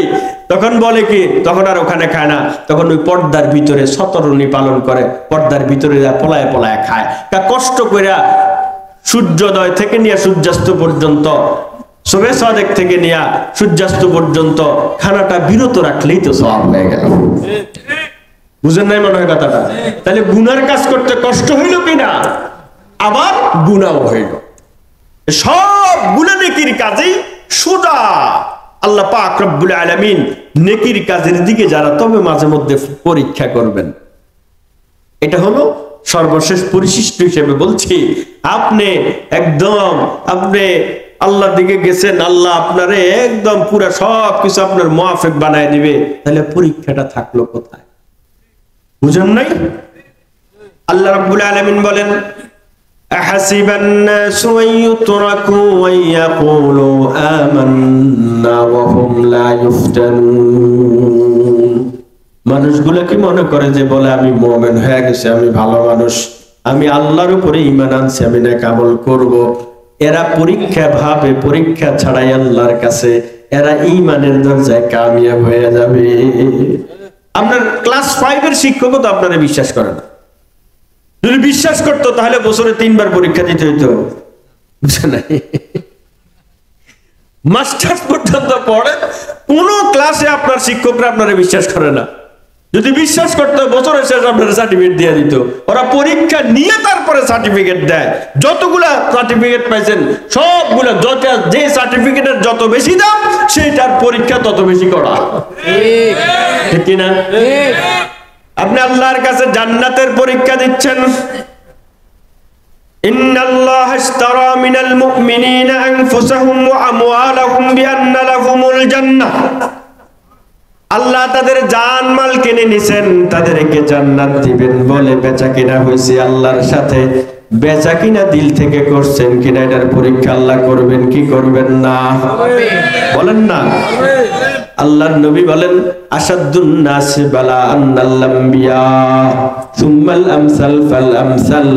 তখন বলে কি, তখন আর ওখানে খায় না, তখন ওই পর্দার ভিতরে সতরণী পালন করে, পর্দার ভিতরে পলায় পলায় খায়। কষ্ট কইরা সূর্যোদয় থেকে নিয়ে সূর্যাস্ত পর্যন্ত, শোবে সাদেক থেকে নিয়ে সূর্যাস্ত পর্যন্ত খানাটা বিরত রাখলেই তো সওয়াব হয়ে গেল। বুঝেন নাই মনে হয় কথাটা? তাহলে গুনার কাজ করতে কষ্ট হইল কিনা, আবার গুনাও হইল। সব গুনাহ নেকির কাজেই সোজা। আল্লাহ পাক রব্বুল আলামিন নেকির কাজের দিকে যারা তবে মাঝে মধ্যে পরীক্ষা করবেন। এটা হলো সর্বশেষ পরিশিষ্ট হিসেবে বলছি, আপনি আল্লাহর দিকে গেছেন, আল্লাহ আপনারে একদম পুরা সবকিছু আপনার মুআফিক বানায় দিবে, তাহলে পরীক্ষাটা থাকলো কোথায়? বুঝেন নাই? আল্লাহ রাব্বুল আলামিন বলেন, আহাসিবান নাসু আইয়ুতরাকু ওয়ায়াকুলু আমান্না ওয়া হুম লা ইফতানুন। মানুষগুলো কি মনে করে যে বলে আমি মুমিন হয়ে গেছি, আমি ভালো মানুষ, আমি আল্লাহর উপরে ঈমান আনছি, আমি নেক আমল করব। এরা পরীক্ষা ভাবে, পরীক্ষা ছাড়াই আল্লাহর কাছে এরা ঈমানের দরজায় কামিয়াব হয়ে যাবে। আপনার ক্লাস 5 এর শিক্ষকও তো আপনারা বিশ্বাস করে না। যদি বিশ্বাস করতো তাহলে বছরে 3 বার পরীক্ষা দিতে হইতো, বুঝছেন না? মাস্টার্স পর্যন্ত পড়ে, কোন ক্লাসে আপনার শিক্ষকরা আপনারা বিশ্বাস করে না। যদি বিশ্বাস করতো বছরের শেষে আপনারা সার্টিফিকেট দিয়ে দিত। ওরা পরীক্ষা নিয়ে তারপরে সার্টিফিকেট দেয়। যতগুলা সার্টিফিকেট পাইছেন সবগুলা, যে সার্টিফিকেটের যত বেশি দাম সেইটার পরীক্ষা তত বেশি করা, ঠিক কিনা? আপনি আল্লাহর কাছে জান্নাতের পরীক্ষা দিচ্ছেন। ইন্নাল্লাহা ইশতারা মিনাল মুমিনিনা আনফুসাহুম ওয়া আমওয়ালাহুম বিআন্না লাহুমুল জান্নাহ। আল্লাহ তাদের জান মাল কিনে নিছেন, তাদেরকে জান্নাত দিবেন বলে বেচা কিনা হয়েছে আল্লাহর সাথে। বেচা কিনা দিল থেকে করছেন কিনা এটার পরীক্ষা আল্লাহ করবেন কি করবেন না? বলেন না। আল্লাহর নবী বলেন, আসাদুন নাস বালাআন আল আমবিয়া সুম্মাল আমসাল ফাল আমসাল।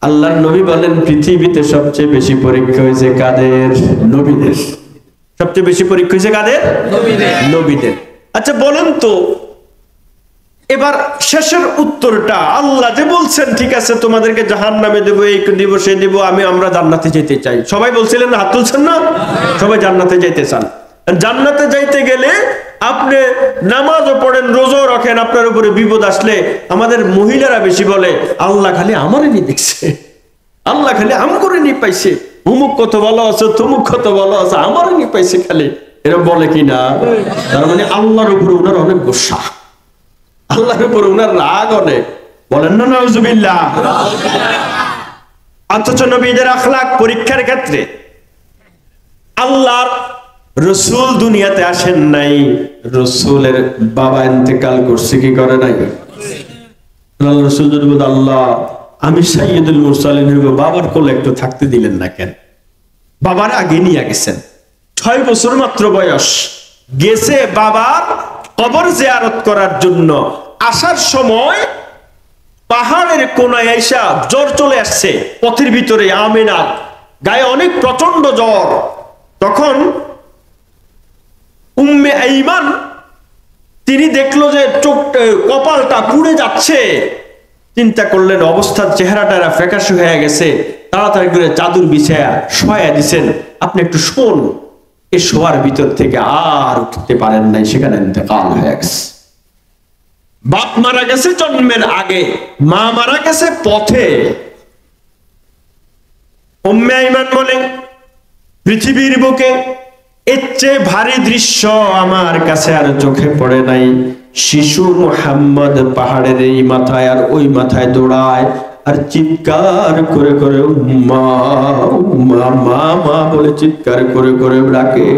আল্লাহর নবী বলেন, পৃথিবীতে সবচেয়ে বেশি পরীক্ষা হয়েছে কাদের? নবীদের। সবচেয়ে বেশি পরীক্ষা হয়েছে কাদের? নবীদের। আচ্ছা বলেন তো, এবার শেষের উত্তরটা, আল্লাহ যে বলছেন ঠিক আছে তোমাদেরকে জাহান্নামে দেব, এই দিব সেই দিব, আমরা জান্নাতে যেতে চাই। সবাই বলছিলেন, হাত তুলছেন না? সবাই জান্নাতে যাইতে চান। জান্নাতে যাইতে গেলে আপনি নামাজও পড়েন, রোজাও রাখেন, আপনার উপরে বিপদ আসলে আমাদের মহিলারা বেশি বলে, আল্লাহ খালি আমারে নি দেখছে, আল্লাহ খালি আম করে নি পাইছে, অমুক কত ভালো আছে, তমুক কত ভালো আছে, আমারে নি পাইছে খালি, এরকম বলে কিনা? তার মানে আল্লাহর উপরে ওনার অনেক গোসা, আল্লাহর উপরে ওনার রাগ অনেক। বলেন না নাউজুবিল্লাহ। অথচ নবীদের আখলাক পরীক্ষার ক্ষেত্রে আল্লাহর রসুল দুনিয়াতে আসেন নাই, রসুলের বাবা ইন্তেকাল করছে কি করে নাই? আল্লাহ রসুল যদি বলতো, আল্লাহ আমি সাইয়্যিদুল মুরসালিন হইব, বাবার কোলে একটু থাকতে দিলেন না কেন? বাবার আগে নিয়ে গেছেন, 6 বছর মাত্র বয়স, গেছে বাবার কবর জিয়ারত করার জন্য। আসার সময় পাহাড়ের কোনায় আইসা জ্বর চলে আসছে, পথের ভিতরে আমেনা গায়ে অনেক প্রচন্ড জ্বর। তখন উম্মে আইমান তিনি দেখলো যে কপালটা পুড়ে যাচ্ছে, চিন্তা করলেন অবস্থার চেহারাটা ফ্যাকাশে হয়ে গেছে, তাড়াতাড়ি করে চাদর বিছায়া শোয়া দিছেন, আপনি একটু শোন। এই শোয়ার ভিতর থেকে আর উঠতে পারেন নাই, সেখানে ইন্তেকাল হয়ে গেছে। বাপ মারা গেছে জন্মের আগে, মা মারা গেছে পথে। উম্মে আইমান বলে, পৃথিবীর বুকে এর চেয়ে ভারী দৃশ্য আমার কাছে আর চোখে পড়ে নাই। শিশু মুহাম্মদ পাহাড়ের এই মাথায় আর ওই মাথায় দৌড়ায় আর চিৎকার করে করে মা মা মা মা বলে চিৎকার করে করে ডাকে।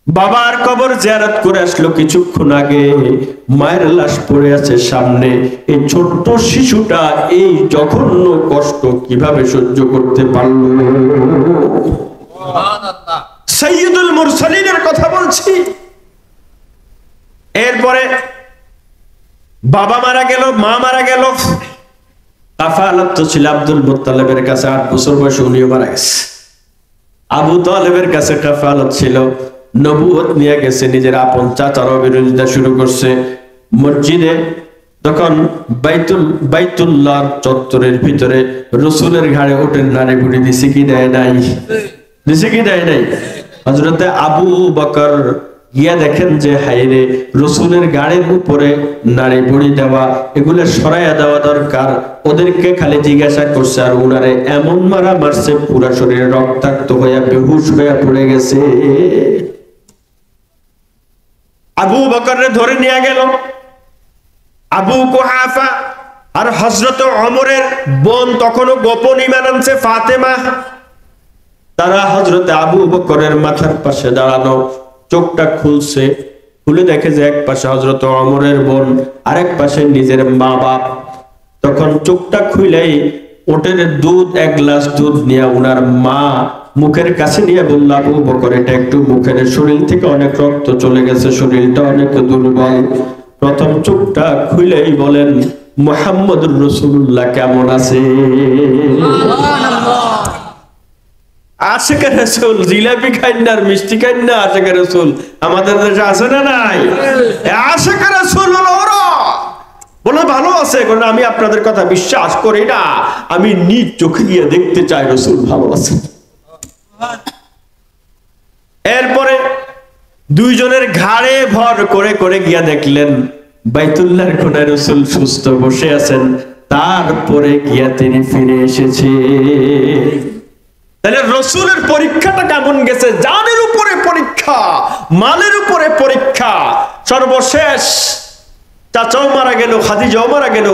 বাবার কবর জিয়ারত করে আসলো কিছুক্ষণ আগে, মায়ের লাশ পড়ে আছে সামনে। এই ছোট্ট শিশুটা এই জঘন্য কষ্ট কিভাবে সহ্য করতে পারলো? সাইয়্যিদুল মুরসালিনের কথা বলছি। এরপরে বাবা মারা গেল, মা মারা গেল। কাফালাত তো ছিল আব্দুল মুত্তালিবের কাছে, 8 বছর বয়সে উনিও মারা গেছে। আবু তালেবের কাছে কাফালাত ছিল, নবুয়ত নিয়ে গেছে, নিজের আপন চাচারও বিরোধিতা শুরু করছে। মসজিদে তখন বাইতুল্লাহ চত্বরের ভিতরে রসুলের ঘাড়ে ওঠেন নারী বুড়ি দিছে কি দেয় নাই? দিছে কি দেয় নাই? হযরতে আবু বকর গিয়া দেখেন যে হাইরে রসুলের গাড়ির উপরে নারী বুড়ি দেওয়া, এগুলো সরাইয়া দেওয়া দরকার। ওদেরকে খালি জিজ্ঞাসা করছে আর উনারে এমন মারা মারছে পুরা শরীরে রক্তাক্ত হইয়া বেহুশ হইয়া পড়ে গেছে। আবু বকররে ধরে নিয়ে গেল আবু কুহাফা আর হযরত ওমরের বোন, তখনও গোপন ঈমান আনছে ফাতেমা। তারা হযরতে আবু বকরের মাথার পাশে দাঁড়ানো, চোখটা খুলছে, খুলে দেখে যে এক পাশে হযরত ওমরের বোন, আরেক পাশে নিজের মা বাপ। তখন চোখটা খুলেই ওটের দুধ, 1 গ্লাস দুধ নিয়ে উনার মা মুখের কাছে নিয়ে বলল, আবু বকর এটা একটু মুখের, শরীর থেকে অনেক রক্ত চলে গেছে, শরীরটা অনেক দুর্বল। প্রথম চোখটা খুলেই বলেন, মুহাম্মদুর রাসূলুল্লাহ কেমন আছে? আশিকের রাসূল জিলাপি খাই না আর মিষ্টি খাই না, আশিকের রাসূল আমাদের দেশে আছে না নাই? আশিকের রাসূল হলো ওরা। বলে ভালো আছে, কারণ আমি আপনাদের কথা বিশ্বাস করি না, আমি নিজ চোখে গিয়ে দেখতে চাই রাসূল ভালো আছে। এরপরে দুইজনের ঘাড়ে ভর করে করে গিয়া দেখলেন বাইতুল্লাহর কোণায় রাসূল সুস্থ বসে আছেন। তারপরে গিয়া তিনি ফিরে এসেছে। তাহলে রসুলের পরীক্ষাটা কেমন গেছে? জানের উপরে পরীক্ষা, মালের উপরে পরীক্ষা। সর্বশেষ চাচাও মারা গেল, খাদিজাও মারা গেল।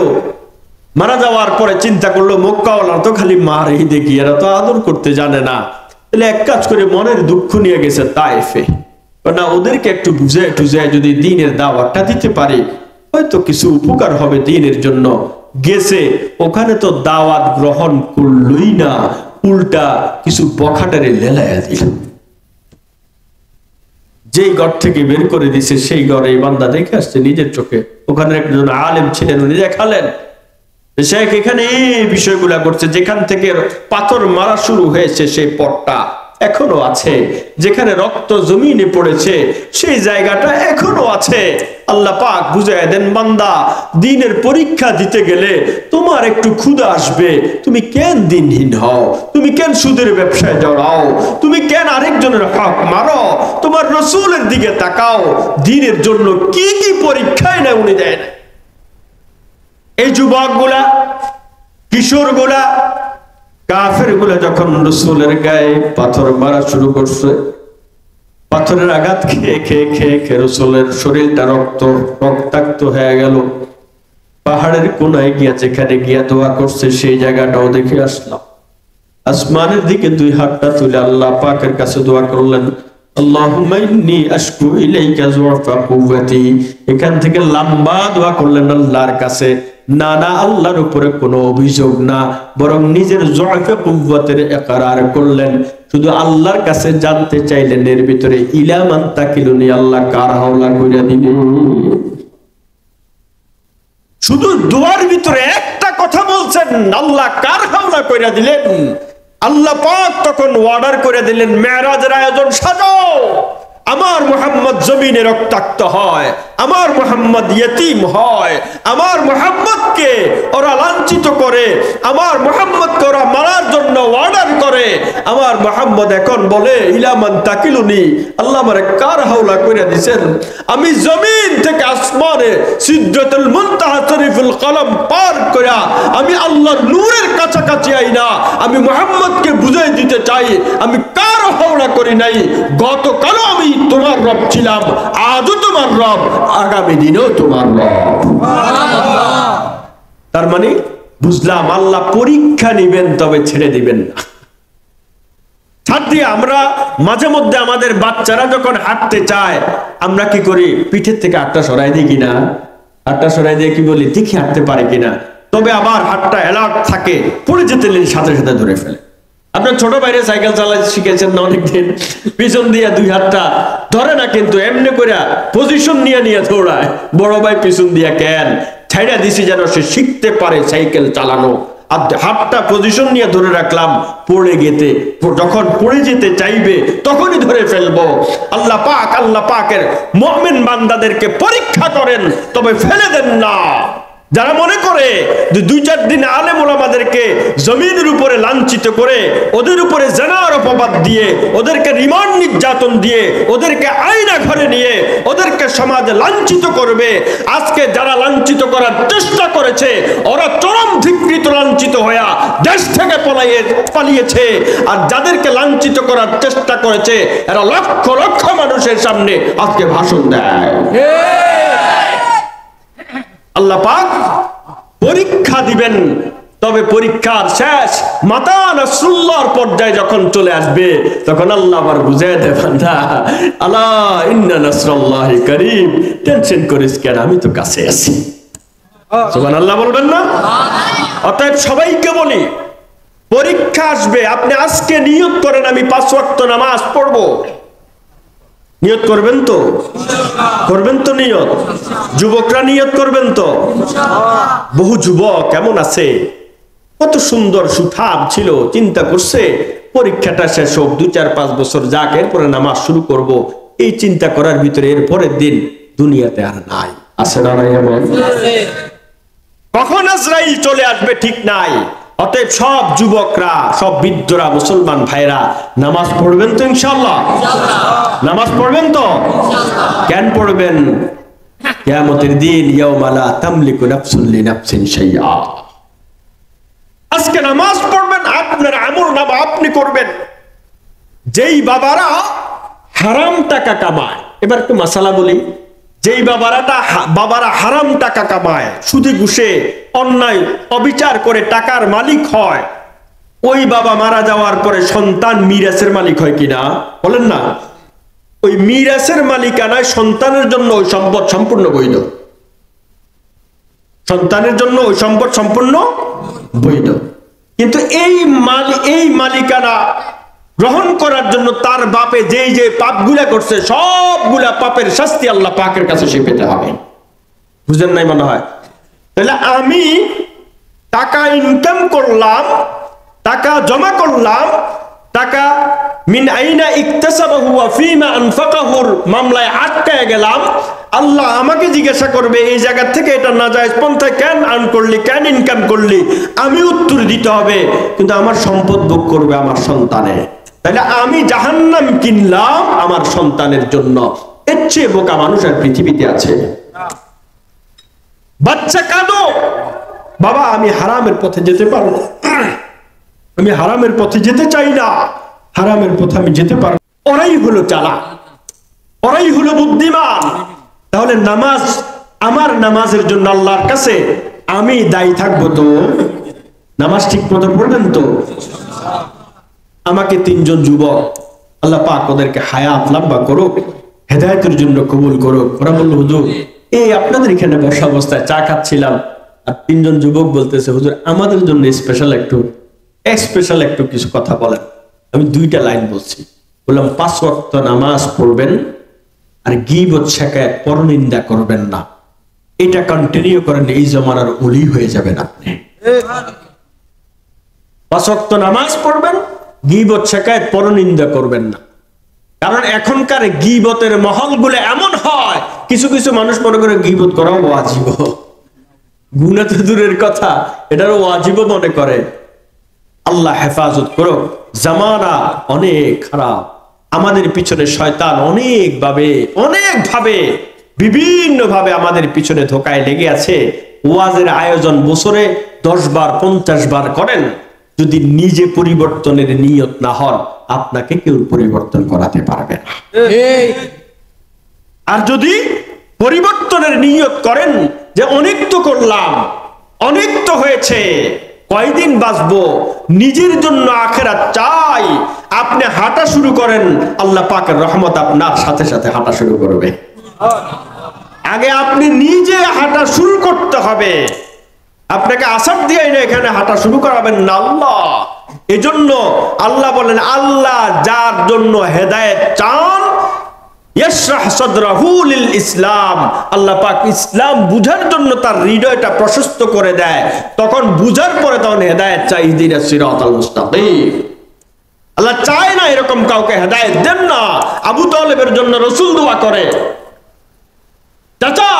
মারা যাওয়ার পরে চিন্তা করলো মক্কাওয়ালা তো খালি মারেই দেখি, এরা তো আদর করতে জানে না। তাহলে এক কাজ করে মনের দুঃখ নিয়ে গেছে তায়েফে, না ওদেরকে একটু বুঝায় টুজায় যদি দ্বীনের দাওয়াতটা দিতে পারি হয়তো কিছু উপকার হবে দ্বীনের জন্য। গেছে, ওখানে তো দাওয়াত গ্রহণ করলই না, উল্টা কিছু বখাটারে লেলাইয়া দিল। যেই ঘর থেকে বের করে দিছে সেই ঘরে এই বান্দা দেখে আসছে নিজের চোখে। ওখানে একজন আলেম ছিলেন, উনি দেখালেন শেখ এখানে এই বিষয়গুলা করছে। যেখান থেকে পাথর মারা শুরু হয়েছে সেই পথটা এখনো আছে, যেখানে রক্ত জমিনে পড়েছে সেই জায়গাটা এখনো আছে। আল্লাহ পাক বুঝায় দেন, বান্দা দ্বীনের পরীক্ষা দিতে গেলে তোমার একটু ক্ষুধা আসবে। তুমি কেন দিনহীন হও? তুমি কেন সুদের ব্যবসায় জড়াও? তুমি কেন আরেকজনের হক মারো? তোমার রসুলের দিকে তাকাও। দ্বীনের জন্য কি কি পরীক্ষায় না উনি দেন। এই যুবক গুলা, কিশোর গুলা, কাফের গুলা যখন রসুলের গায়ে পাথর মারা শুরু করছে, পাথরের আঘাত খেয়ে খেয়ে খেয়ে খেয়ে রসুলের শরীরটা রক্তাক্ত হয়ে গেল। পাহাড়ের কোনায় গিয়া যেখানে গিয়া দোয়া করছে সেই জায়গাটাও দেখে আসলাম। আসমানের দিকে 2 হাতটা তুলে আল্লাহ পাকের কাছে দোয়া করলেন, আল্লাহুম্মা ইন্নী আশকু ইলাইকা যুফা কুওয়াতি। এখান থেকে লম্বা দোয়া করলেন আল্লাহর কাছে। না না, আল্লাহর উপরে কোনো অভিযোগ না, বরং নিজের যুফা কুওয়াতের ইকরার করলেন। শুধু আল্লাহর কাছে জানতে চাইলেন এর ভিতরে ইলা মান তাকিলুনি, আল্লাহ কার হাওলা কইরা দিবেন। শুধু দোয়ার ভিতরে একটা কথা বলছেন, আল্লাহ কার হাওলা কইরা দিলেন। আল্লাহ পাক তখন অর্ডার করে দিলেন, মেরাজের আয়োজন সাজাও, আমার মুহাম্মদ জমিনে রক্তাক্ত হয়, আমার মুহাম্মদ ইয়তীম হয়, আমার মুহাম্মদকে ওরা লাঞ্ছিত করে, আমার মুহাম্মদকে ওরা মারার জন্য অর্ডার করে, আমার মুহাম্মদ এখন বলে ইলামান তাকিলুনি, আল্লাহ আমারে কার হাওলা করে দিবেন, আমি জমিন থেকে আসমানে সিদরাতুল মুনতাহা শরীফুল কলম পার করে আমি আল্লাহর নূরের কাছাকাছি আইনা আমি মুহাম্মদকে বুঝাই দিতে চাই আমি কার হাওলা করি নাই, গতকালও আমি তোমার রব ছিলাম, আজও তোমার রব, আগামী দিনেও তোমার রব। তার মানে বুঝলাম আল্লাহ পরীক্ষা নিবেন, তবে ছেড়ে দিবেন না। ছাত্রী, আমরা মাঝে মধ্যে আমাদের বাচ্চারা যখন হাঁটতে চায় আমরা কি করি, পিঠের থেকে হাতটা সরাই দিই কিনা, হাতটা সরাই দিয়ে কি বলি দেখি হাঁটতে পারে কিনা, তবে আবার হাতটা অ্যালার্ট থাকে, পড়ে যেতে সাথে সাথে ধরে ফেলে। আপনার ছোট ভাইরে সাইকেল চালাতে শিখেছেন না অনেকদিন, পিছন দিয়ে দুই হাতটা ধরে না, কিন্তু এমনি করে পজিশন নিয়ে নিয়ে দৌড়ায়, বড় ভাই পিছন দিয়ে কেন ছাইড়া দিছি যেন সে শিখতে পারে সাইকেল চালানো, আর হাতটা পজিশন নিয়ে ধরে রাখলাম, পড়ে গেতে যখন পড়ে যেতে চাইবে তখনই ধরে ফেলবো। আল্লাহ পাকের মুমিন বান্দাদেরকে পরীক্ষা করেন, তবে ফেলে দেন না। যারা মনে করে যে 2-4 দিন আলেম ওলামাদেরকে জমিনের উপরে লাঞ্ছিত করে, ওদের উপরে জিনার অপবাদ দিয়ে, ওদেরকে রিমান্ড নির্যাতন দিয়ে, ওদেরকে আয়না ঘরে নিয়ে ওদেরকে সমাজে লাঞ্ছিত করবে, আজকে যারা লাঞ্ছিত করার চেষ্টা করেছে ওরা চরম ধিক্কৃত লাঞ্ছিত হয়ে দেশ থেকে পালিয়েছে, আর যাদেরকে লাঞ্ছিত করার চেষ্টা করেছে এরা লক্ষ লক্ষ মানুষের সামনে আজকে ভাষণ দেয়। আল্লাহ পাক পরীক্ষা দিবেন, তবে পরীক্ষার শেষ মাতা নাসরুল্লাহর পর্যায়ে যখন চলে আসবে তখন আল্লাহ আবার বুঝিয়ে দেবেন না, আলা ইন্না নাসরুল্লাহি করিম, টেনশন করিস কেন, আমি তো কাছে আছি। সুবহানাল্লাহ বলবেন না? অতএব সবাইকে বলি, পরীক্ষা আসবে, আপনি আজকে নিয়ত করেন আমি 5 ওয়াক্ত নামাজ পড়বো, নিয়ত করবেন তো? করবেন তো নিয়ত? যুবকরা নিয়ত করবেন তো? বহু যুবক কেমন আছে, কত সুন্দর সুঠাম ছিল, চিন্তা করছে পরীক্ষাটা শেষ হোক, 2-4-5 বছর যাক, এরপরে নামাজ শুরু করব, এই চিন্তা করার ভিতরে এর পরের দিন দুনিয়াতে আর নাই। আছে না নাই? কখন আজরাইল চলে আসবে ঠিক নাই। অতএব সব যুবকরা, সব বৃদ্ধরা, মুসলমান ভাইরা নামাজ পড়বেন তো ইনশাআল্লাহ? নামাজ পড়বেন তো? কেন পড়বেন? কিয়ামতের দিন ইয়াউমা লা তামলিকু নাফসুন লিনাফসিন শাইআ। আজকে নামাজ পড়বেন, আপনার আমল নামা আপনি করবেন। যেই বাবারা হারাম টাকা কামায়, এবার একটু মাসালা বলি, যেই বাবারা হারাম টাকা কামায়, সুদে ঘুষে অন্যায় অবিচার করে টাকার মালিক হয়, ওই বাবা মারা যাওয়ার পরে সন্তান মিরাসের মালিক হয় কিনা বলেন না? ওই মিরাসের মালিকানায় সন্তানের জন্য ওই সম্পদ সম্পূর্ণ বৈধ, সন্তানের জন্য ওই সম্পদ সম্পূর্ণ বৈধ। কিন্তু এই মালিকানা গ্রহণ করার জন্য তার বাপে যেই যে পাপগুলা করছে সবগুলা পাপের শাস্তি আল্লাহ পাকের কাছে সে পেতে হবে। বুঝেন নাই মনে হয়? তাহলে আমি টাকা ইনকাম করলাম, টাকা জমা করলাম, টাকা মিন আইনা ইকতাসাবাহু ওয়া ফীমা আনফাকাহুর মামলায় আটকায় গেলাম, আল্লাহ আমাকে জিজ্ঞাসা করবে এই জায়গা থেকে এটা নাজায়েজ পন্থায় কেন আর্ন করলি, কেন ইনকাম করলি, আমি উত্তর দিতে হবে, কিন্তু আমার সম্পদ ভোগ করবে আমার সন্তানে। তাহলে আমি জাহান্নাম কিনলাম আমার সন্তানের জন্য। এর চেয়ে বোকা মানুষ আর পৃথিবীতে আছে? বাচ্চা কাঁদো, বাবা আমি হারামের পথে যেতে পারবো না, আমি হারামের পথে যেতে চাই না, হারামের পথে আমি যেতে পারবো। ওরাই হলো চালাক, ওরাই হলো বুদ্ধিমান। তাহলে নামাজ, আমার নামাজের জন্য আল্লাহর কাছে আমি দায়ী থাকবো তো? নামাজ ঠিক মতো পড়বেন তো? আমাকে 3 জন যুবক, আল্লাহ পাক ওদেরকে হায়াত লম্বা করুক, হেদায়েতের জন্য কবুল করুক। ওরা বলল হুজুর এই আপনাদের এখানে বসা অবস্থায় চা খাচ্ছিলাম, আর 3 জন যুবক বলতেছে হুজুর আমাদের জন্য স্পেশাল একটু কিছু কথা বলেন। আমি 2টা লাইন বলছি, বললাম 5 ওয়াক্ত নামাজ পড়বেন আর গীবত শিকায়ত পরনিন্দা করবেন না। এটা কন্টিনিউ করেন, এই জমানার ওলি হয়ে যাবেন আপনি। 5 ওয়াক্ত নামাজ পড়বেন, গীবত শিকায়ত পরনিন্দা করবেন না। কারণ এখনকার গীবতের মহলগুলো এমন হয় কিছু কিছু মানুষ মনে করে গীবত করাও ওয়াজিব, গুনাহ তো দূরের কথা, এটারও ওয়াজিব মনে করে। আল্লাহ হেফাজত করো। জামানা অনেক খারাপ, আমাদের পিছনে শয়তান অনেকভাবে বিভিন্ন ভাবে আমাদের পিছনে ধোকায় লেগে আছে। ওয়াজের আয়োজন বছরে 10 বার 50 বার করেন, যদি নিজে পরিবর্তনের নিয়ত না হন, আপনাকে কেউ পরিবর্তন করাতে পারবে না। আর যদি পরিবর্তনের নিয়ত করেন যে অনেক তো করলাম, অনেক তো হয়েছে, কয়দিন বাঁচবো, নিজের জন্য আখিরাত চাই, আপনি হাঁটা শুরু করেন, আল্লাহ পাকের রহমত আপনার সাথে সাথে হাঁটা শুরু করবে। আগে আপনি নিজে হাঁটা শুরু করতে হবে, আপনাকে আসার দিয়ে এখানে হাঁটা শুরু করাবেন না আল্লাহ। এজন্য আল্লাহ বলেন, আল্লাহ যার জন্য হেদায়েত চান ইয়াশরাহ সাদরাহু লিল ইসলাম, আল্লাহ পাক ইসলাম বুঝার জন্য তার হৃদয়টা প্রশস্ত করে দেয়, তখন বুঝার পরে তখন হেদায়েত চাই, ইহদিনাস সিরাতাল মুস্তাকিম। আল্লাহ চায় না এরকম কাউকে হেদায়েত দেন না। আবু তালেবের জন্য রাসূল দোয়া করে, চাচা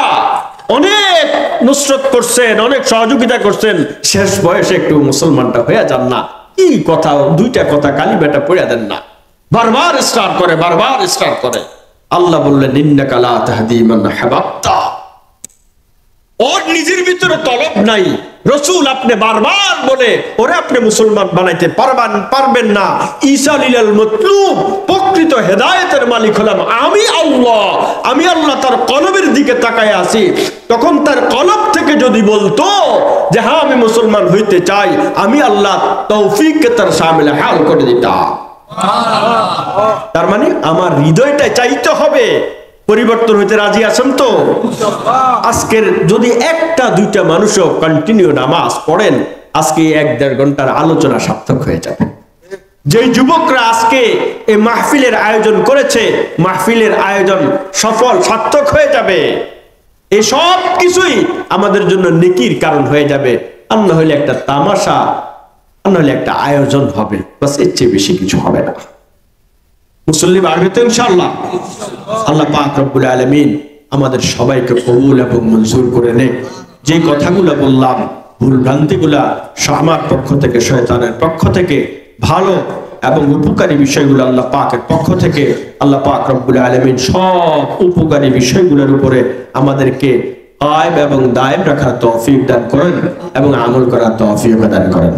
অনেক নুসরত করছেন, অনেক সহযোগিতা করছেন, শেষ বয়সে একটু মুসলমানটা হয়ে যান না, কি কথা, 2টা কথা কালিমাটা পড়ে দেন না, বারবার স্টার্ট করে। আল্লাহ বললেন, ইন্নাকা লা তাহদি মান আহবাবতা। ওর নিজের ভিতরে তলব নাই, রাসূল আপনি বারবার বলে ওরে আপনি মুসলমান বানাইতে পারবেন না। ঈসা লিলাল মাতলুব, প্রকৃত হেদায়েতের মালিক হলাম আমি আল্লাহ তার কলবের দিকে তাকায় আছি। তখন তার কলব থেকে যদি বলতো যে হ্যাঁ আমি মুসলমান হইতে চাই, আমি আল্লাহ তৌফিককে তার শামিল হাল করে দিতাম। তার মানে আমার হৃদয়টা চাইতে হবে। পরিবর্তন হইতে রাজি আছেন তো? আজকের যদি 1টা 2টা মানুষও কন্টিনিউ নামাজ পড়েন, আজকে 1-1.5 ঘন্টার আলোচনা সার্থক হয়ে যাবে। যে যুবকরা আজকে এই মাহফিলের আয়োজন করেছে, মাহফিলের আয়োজন সফল সার্থক হয়ে যাবে। এই সব কিছুই আমাদের জন্য নেকির কারণ হয়ে যাবে। আর না হলে একটা তামাশা, আর না হলে একটা আয়োজন হবে, বাস, এর চেয়ে বেশি কিছু হবে না। মুসল্লি বাড়বে তো ইনশাআল্লাহ। আল্লাহ পাক রব্বুল আলামিন আমাদের সবাইকে কবুল এবং মঞ্জুর করে নেয়। যে কথাগুলো বললাম, ভুল ভ্রান্তিগুলা আমার পক্ষ থেকে, শয়তানের পক্ষ থেকে, ভালো এবং উপকারী বিষয়গুলো আল্লাহ পাকের পক্ষ থেকে, আল্লাহ পাক রব্বুল আলামিন সব উপকারী বিষয়গুলোর উপরে আমাদেরকে কায়েম এবং দায়েম রাখার তৌফিক দান করেন এবং আমল করার তৌফিক দান করেন।